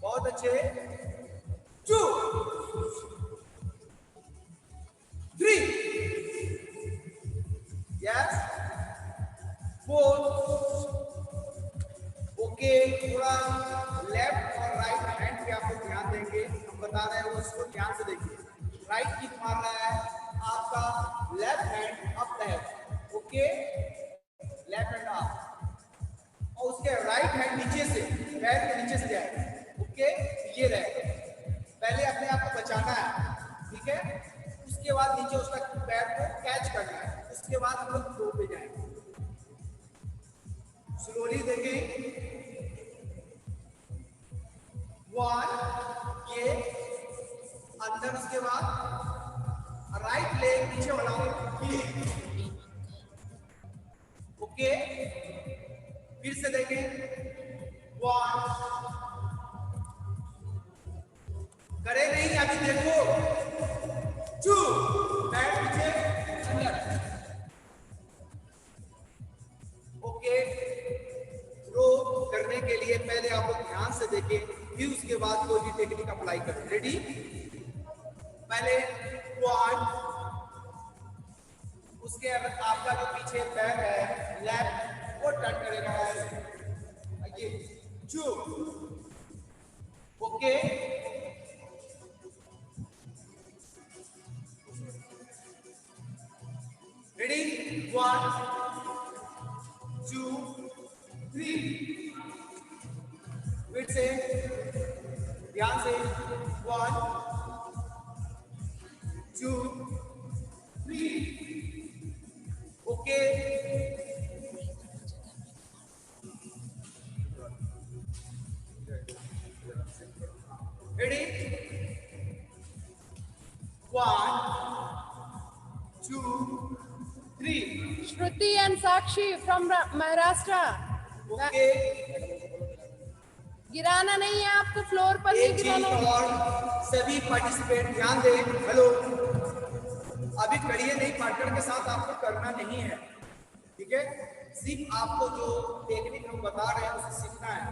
B: बहुत अच्छे, two, three, yes, four. Okay, थोड़ा लेफ्ट और राइट हैंड पे आप लोग ध्यान देंगे। हम बता रहे हैं उसको ध्यान से देखिए। राइट किक मार रहा है आपका, लेफ्ट हैंड अप है। ओके, लेफ्ट हैंड अप और उसके राइट हैंड नीचे से, पैर के नीचे से जाए। ओके, ये रहे। पहले अपने आप को बचाना है, ठीक है, उसके बाद नीचे उसका पैर को कैच करना है। उसके बाद हम लोग थ्रो पे जाएंगे। स्लोली देखें, वन, ये अंदर, उसके बाद राइट लेग नीचे बनाओ। ओके, फिर से देखें, वन, करे नहीं, अभी देखो, टू, पैर पीछे अंदर। ओके, रो करने के लिए पहले आप लोग ध्यान से देखें, फिर उसके बाद कोई भी टेक्निक अप्लाई करें। रेडी? पहले वन, उसके आपका जो पीछे पैर है लेफ्ट वो टर्न करेगा ऐसे, ये two. Okay, ready? One, two, three. फिर से ध्यान से, one, two, three. Okay, ready? One, two, three.
D: Shruti and Sakshi from Maharashtra.
B: Okay,
D: गिराना नहीं है आपको, फ्लोर पर नहीं
B: एक चीज
D: गिराना।
B: और सभी पार्टिसिपेंट ध्यान दें। हेलो, अभी करिए नहीं, पार्टनर के साथ आपको करना नहीं है, ठीक है? सिर्फ आपको जो टेक्निक हम बता रहे हैं उसे सीखना है।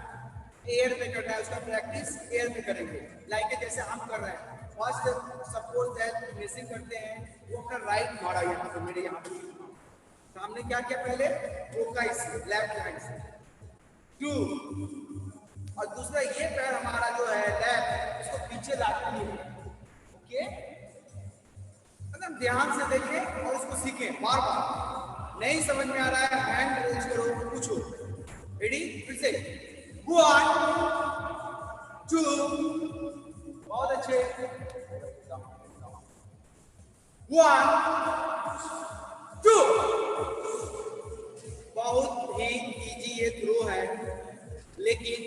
B: एयर में करना है, उसका प्रैक्टिस एयर में करेंगे। लाइक जैसे हम कर रहे हैं, फर्स्ट सपोज दैट रेसिंग करते हैं, वो अपना राइट मारा यहाँ पे, मेरे यहाँ पे सामने क्या किया, पहले रोका इस लेफ्ट हैंड से, टू, और दूसरा ये पैर हमारा जो है लेफ्ट, इसको पीछे लाते हैं। ओके, मतलब ध्यान से देखें और इसको सीखें बार बार। नहीं समझ में आ रहा है, हैंड रेज करो, पूछो। रेडी? फिर से वन, टू, बहुत अच्छे, वन, टू। बहुत ही इजी ये थ्रो है, लेकिन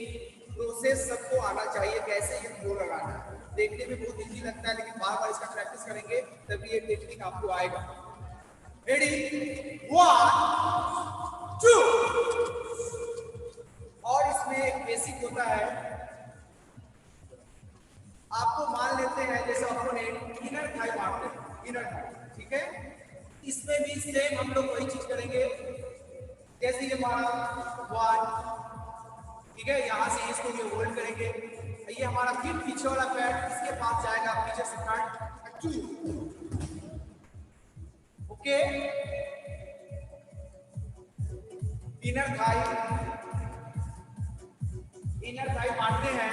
B: प्रोसेस सबको आना चाहिए कैसे ये थ्रो लगाना है। देखने में बहुत इजी लगता है, लेकिन बार बार इसका प्रैक्टिस करेंगे तभी ये टेक्निक आपको आएगा। रेडी? One, two. और इसमें एक बेसिक होता है, आपको मान लेते हैं जैसे अपोनेंट इनर थाई मारते हैं, इनर थाई, ठीक है? इसमें भी सेम हम लोग वही चीज करेंगे। जैसे ये मारा, वन, ठीक है, यहाँ से इसको ये होल्ड करेंगे, ये हमारा फिर पीछे वाला पैर इसके पास जाएगा, पीछे से front, two. Okay, inner thigh मारते हैं,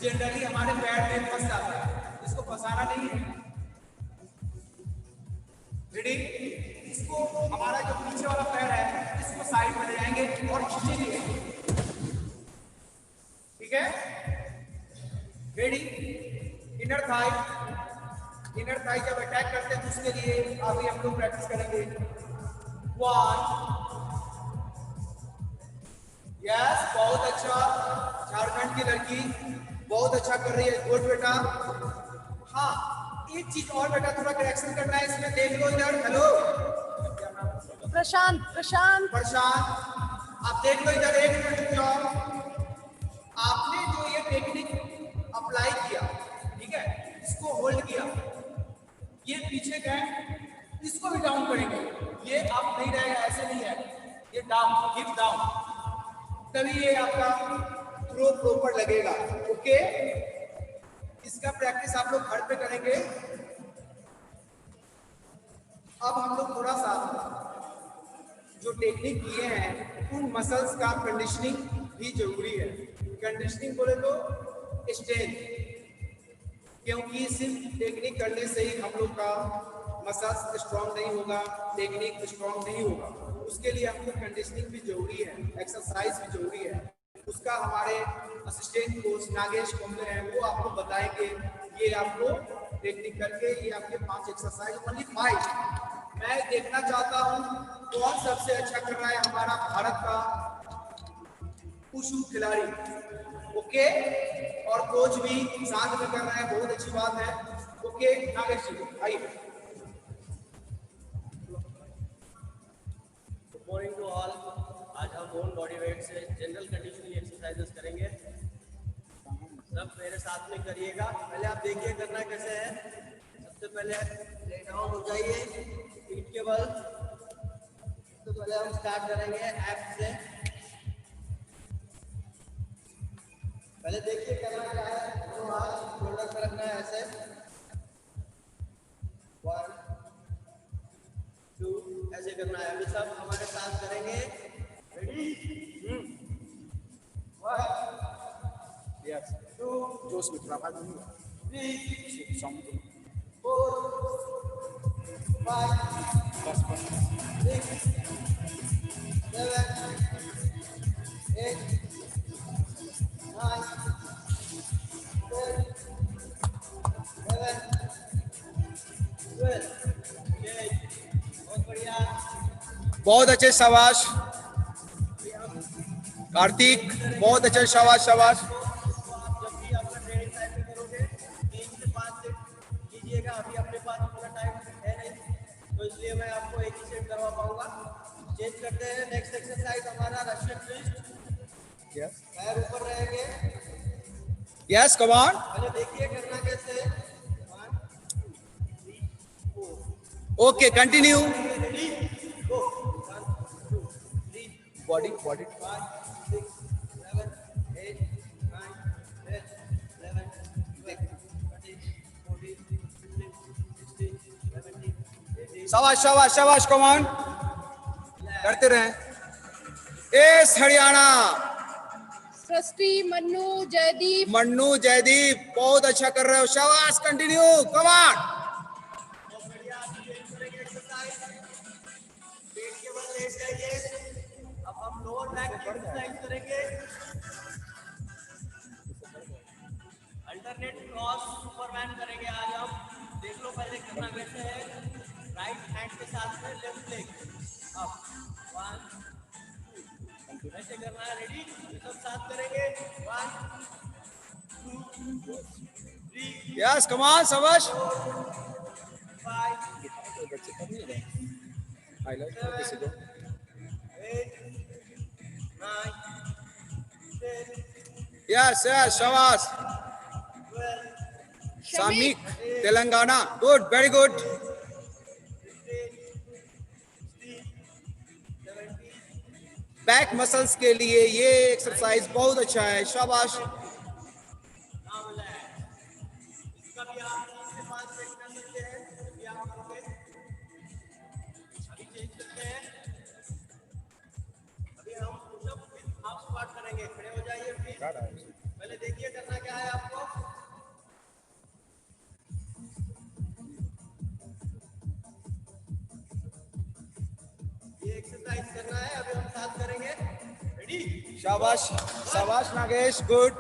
B: जनरली हमारे पैर में फंस जाता है, इसको फंसाना नहीं है। रेडी? इसको हमारा जो पीछे वाला पैर है इसको साइड में ले जाएंगे और खींचेंगे, ठीक है? रेडी? इनर थाई जब अटैक करते हैं तो उसके लिए अभी हम लोग प्रैक्टिस करेंगे। 1, यस, बहुत अच्छा, झारखंड की लड़की बहुत अच्छा कर रही है, गुड बेटा। हाँ, एक चीज और बेटा, थोड़ा करेक्शन करना है इसमें, देख लो इधर। हेलो
D: प्रशांत,
B: आप देख लो इधर, एक मिनट रुक जाओ। आपने जो ये टेक्निक अप्लाई किया, ठीक है, इसको होल्ड किया, ये पीछे गए, इसको भी डाउन करेंगे, ये अप नहीं रहेगा, ऐसे नहीं है, ये डाउन, हिप डाउन, तभी ये आपका थ्रो प्रॉपर लगेगा। ओके, इसका प्रैक्टिस आप लोग घर पे करेंगे। अब हम लोग थोड़ा सा जो टेक्निक किए हैं उन मसल्स का कंडीशनिंग भी जरूरी है। कंडीशनिंग बोले तो स्ट्रेंथ, क्योंकि सिर्फ टेक्निक करने से ही हम लोग का मसल्स स्ट्रांग नहीं होगा, टेक्निक स्ट्रांग नहीं होगा, उसके लिए हमको कंडीशनिंग भी जरूरी है, एक्सरसाइज भी जरूरी है। उसका हमारे असिस्टेंट कोच नागेश कुंबले हैं, वो आपको बताएंगे। ये आपको टेक्निक करके ये आपके 5 एक्सरसाइज, ओनली 5। मैं देखना चाहता हूँ कौन सबसे अच्छा कर रहा है हमारा भारत का वुशु खिलाड़ी। ओके, और कोच भी साथ में कर रहे हैं, बहुत अच्छी बात है। ओके नागेश जी आइए।
C: Good morning to all. आज हम ओन बॉडी वेट से जनरल कंडीशनिंग एक्सरसाइजेस करेंगे। सब मेरे साथ में करिएगा। पहले आप देखिए करना कैसे है। सबसे पहले ले डाउन हो जाइए पीठ के बल। तो पहले हम स्टार्ट करेंगे एब्स से। पहले देखिए करना क्या है, दोनों हाथ शोल्डर पर रखना है ऐसे। 1 2 ऐसे करना है। अभी सब हमारे साथ करेंगे। रेडी? 1
B: यस,
C: 2
B: जोश में थोड़ा बात नहीं
C: 3
B: साउंड
C: 4 5
B: बस
C: 6 7 8 9 10 11 12। बहुत बढ़िया।
B: बहुत अच्छे, शाबाश कार्तिक, बहुत अच्छे, शाबाश शाबाश।
C: तो आप जब भी आपका ट्रेनिंग टाइम पे करोगे 3 से 5 सेट कीजिएगा। अभी अपने पास उतना टाइम है नहीं, तो इसलिए मैं आपको एक ही सेट करवा पाऊंगा। चेंज करते हैं। नेक्स्ट एक्सरसाइज हमारा रशियन ट्विस्ट। पैर ऊपर रहेंगे।
B: Yes come on.
C: पहले देखिए करना कैसे। 1 3 4।
B: Okay continue.
C: रेडी गो। 1 2 3
B: बॉडी
C: 5 6 7 8 9 10 11 12 13 14 15 16 17 18।
B: शाबाश शाबाश शाबाश, कम ऑन, करते रहें। एस हरियाणा,
D: सृष्टि, मन्नू, जयदीप,
B: जयदीप बहुत अच्छा कर रहे हो, शाबाश, कंटिन्यू, कम ऑन।
C: पेट के बल लेट जाइए। अब हम लोअर बैक की एक्सरसाइज करेंगे। अल्टरनेट क्रॉस सुपरमैन करेंगे आज हम। देख लो पहले करना कैसे है। राइट हैंड के साथ में लेफ्ट लेग अप। 1 2 ऐसे करना है। रेडी? सब साथ करेंगे। 1 2 3
B: यस कम ऑन, शाबाश।
C: 5
B: हाईलाइट
C: 7 8 9 10
B: यस यस, शाबाश।
C: 12
B: Samik Telangana, good, very good.
C: 15 16 17।
B: Back muscles के लिए ये एक्सरसाइज बहुत अच्छा है, शाबाश।
C: इसका भी आप 3 से 5 सेट कर सकते हैं। भी आप करोगे। अभी चेंज करते हैं। अभी पार्ट करेंगे। खड़े हो जाइए प्लीज। पहले देखिए करना क्या है आपको। ये एक्सरसाइज करना है, अभी हम साथ करेंगे। रेडी?
B: शाबाश शाबाश नागेश, गुड।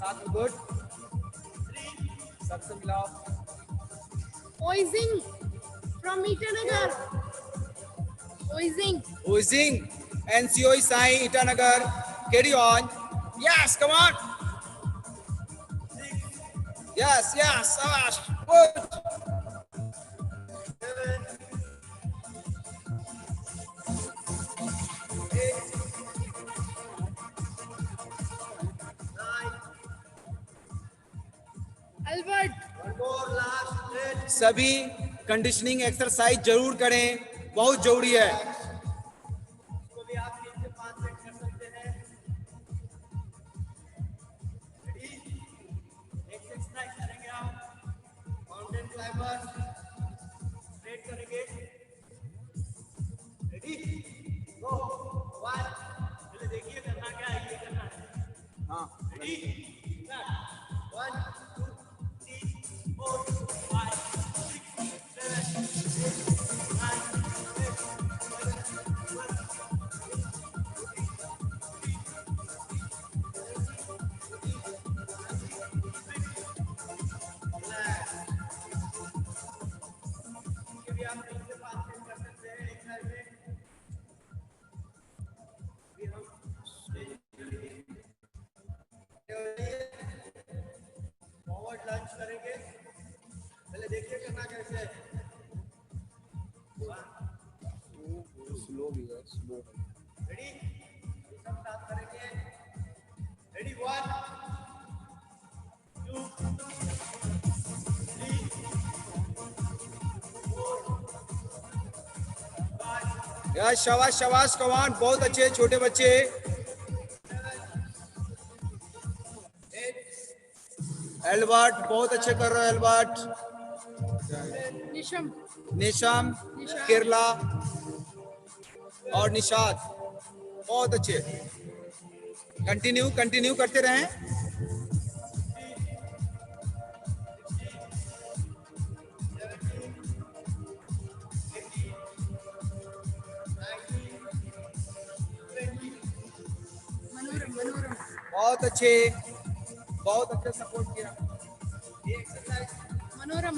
B: साथ में गुड। सबसे मिलाओ।
D: Oizing from Itanagar. Oizing.
B: Oozing, NCOI Sai, Itanagar. Carry on. Yes, come on. Yes, shabash. Good.
C: 7, 8, 9,
D: Albert.
C: one more last 10.
B: सभी कंडीशनिंग एक्सरसाइज जरूर करें, बहुत जरूरी है।
C: इसको भी आप 3 से 5 सेट कर सकते हैं। रेडी? नेक्स्ट एक्सरसाइज करेंगे आप माउंटेन क्लाइंबर, स्ट्रेट करेंगे। रेडी? गो। 1, पहले देखिए करना क्या है, ये करना है।
B: हाँ,
C: रेडी? 1, 2, 3, 4, 5, 6, 7, 8, 9, 10, 11, 12, 13, भी आप 3 से 5 सेट कर सकते हैं एक साइड में। अभी हम फॉरवर्ड लंच करेंगे। पहले देखिए करना कैसे है।
B: स्लो भी है, स्लो।
C: रेडी? सब साथ करेंगे। रेडी? 1, 2, 3, 4, 5,
B: यार शाबाश शाबाश, कमान बहुत अच्छे छोटे बच्चे।
C: 8,
B: एल्बर्ट बहुत अच्छे कर रहे हो एल्बर्ट।
D: Nisham.
B: निशाम, केरला और निशाद बहुत अच्छे। कंटिन्यू करते रहें।
C: 20,
D: Manoram.
B: बहुत अच्छे सपोर्ट किया।
C: ये एक्सरसाइज
D: Manoram.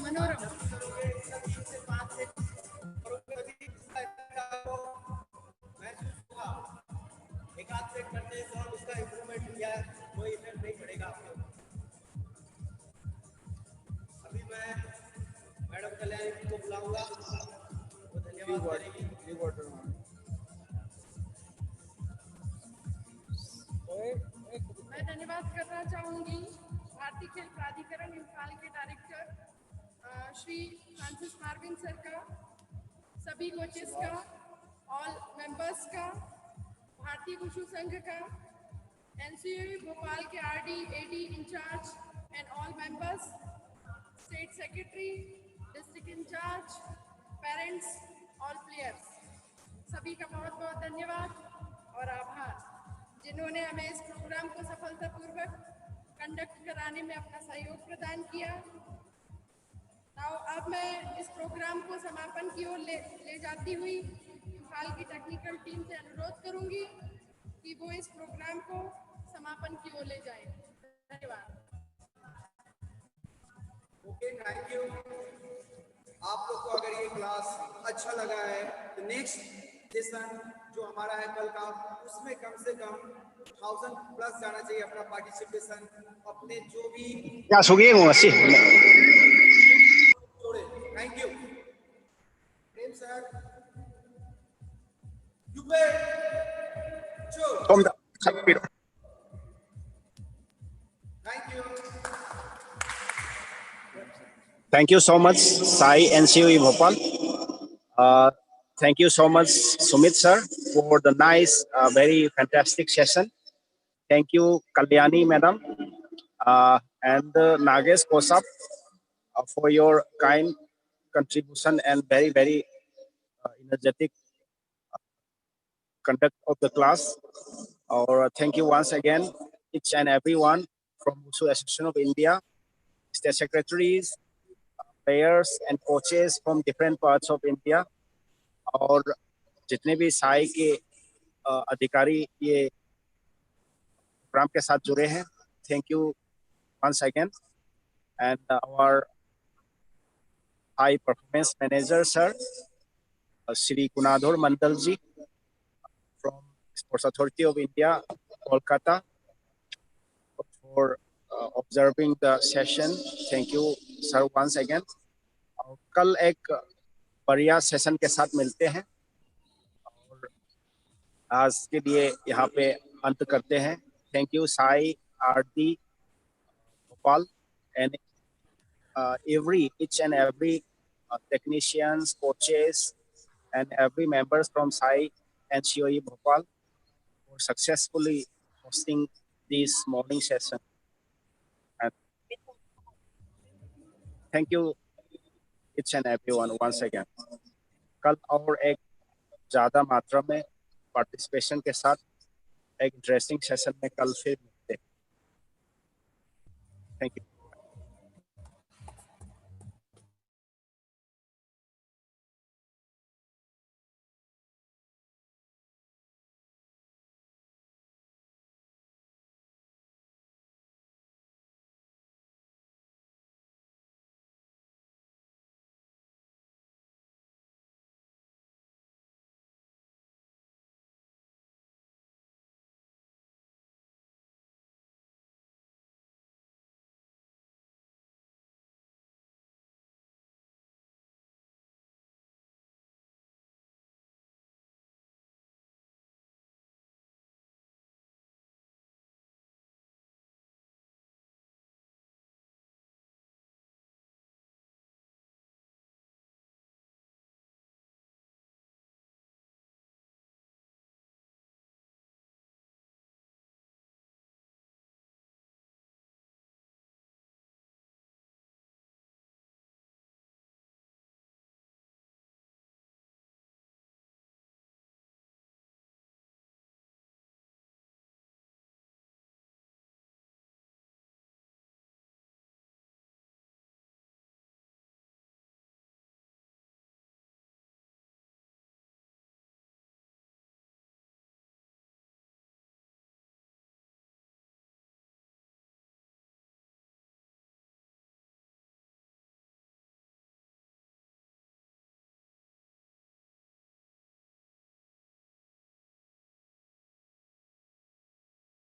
C: करोगे, इसका 3 से 5 सेट करोगे, तभी इसका आपको महसूस होगा। एक आध सेट करने से और उसका इम्प्रूवमेंट या कोई इफेक्ट नहीं पड़ेगा आपको। अभी मैं मैडम कल्याणी को बुलाऊंगा, वो धन्यवाद करेगी।
D: मैं धन्यवाद करना चाहूंगी भारतीय खेल प्राधिकरण इम्फाल के director Shri Francis Marvin sir का, सभी कोचेस का, ऑल मेंबर्स का, भारतीय वुशु संघ का, एनसीओई भोपाल के RD AD incharge and all members, state secretary, district incharge, parents, all players, सभी का बहुत बहुत धन्यवाद और आभार जिन्होंने हमें इस प्रोग्राम को सफलतापूर्वक कंडक्ट कराने में अपना सहयोग प्रदान किया। अब मैं इस प्रोग्राम को समापन की ओर ले जाती हुई इम्फाल की टेक्निकल टीम से अनुरोध करूंगी कि वो इस प्रोग्राम को समापन की ओर ले जाएं। धन्यवाद।
B: Okay, thank you. आप लोग को अगर ये क्लास अच्छा लगा है तो नेक्स्ट सेशन जो हमारा है कल का, उसमें कम से कम 1000 प्लस जाना चाहिए अपना पार्टिसिपेशन। अपने जो भी
A: Ya subí así.
B: जोड़े। Thank you Prem sir. युवे चो। Thank you.
A: Thank you so much, Sai NCOE Bhopal. Thank you so much, Sumit sir, for the nice, very fantastic session. Thank you, Kalyani madam, and Nagesh Kosap for your kind contribution and very, very energetic conduct of the class. Or thank you once again, each and everyone from Wushu Association of India, state secretaries, players and coaches from different parts of India, और जितने भी साई के अधिकारी ये programme के साथ जुड़े हैं, thank you once again. And our high performance manager sir, Shri Gunadhar Mandal ji from Sports Authority of India, Kolkata, for observing the session. Thank you sir once again. और कल एक बढ़िया सेशन के साथ मिलते हैं और आज के लिए यहाँ पे अंत करते हैं. Thank you Sai, Aarti, Gopal and each and every technicians, coaches, and every members from Sai and COE Bhopal for successfully hosting this morning session. And thank you each and everyone once again. कल और एक ज़्यादा मात्रा में participation के साथ एक interesting session में कल फिर मिलते हैं. Thank you.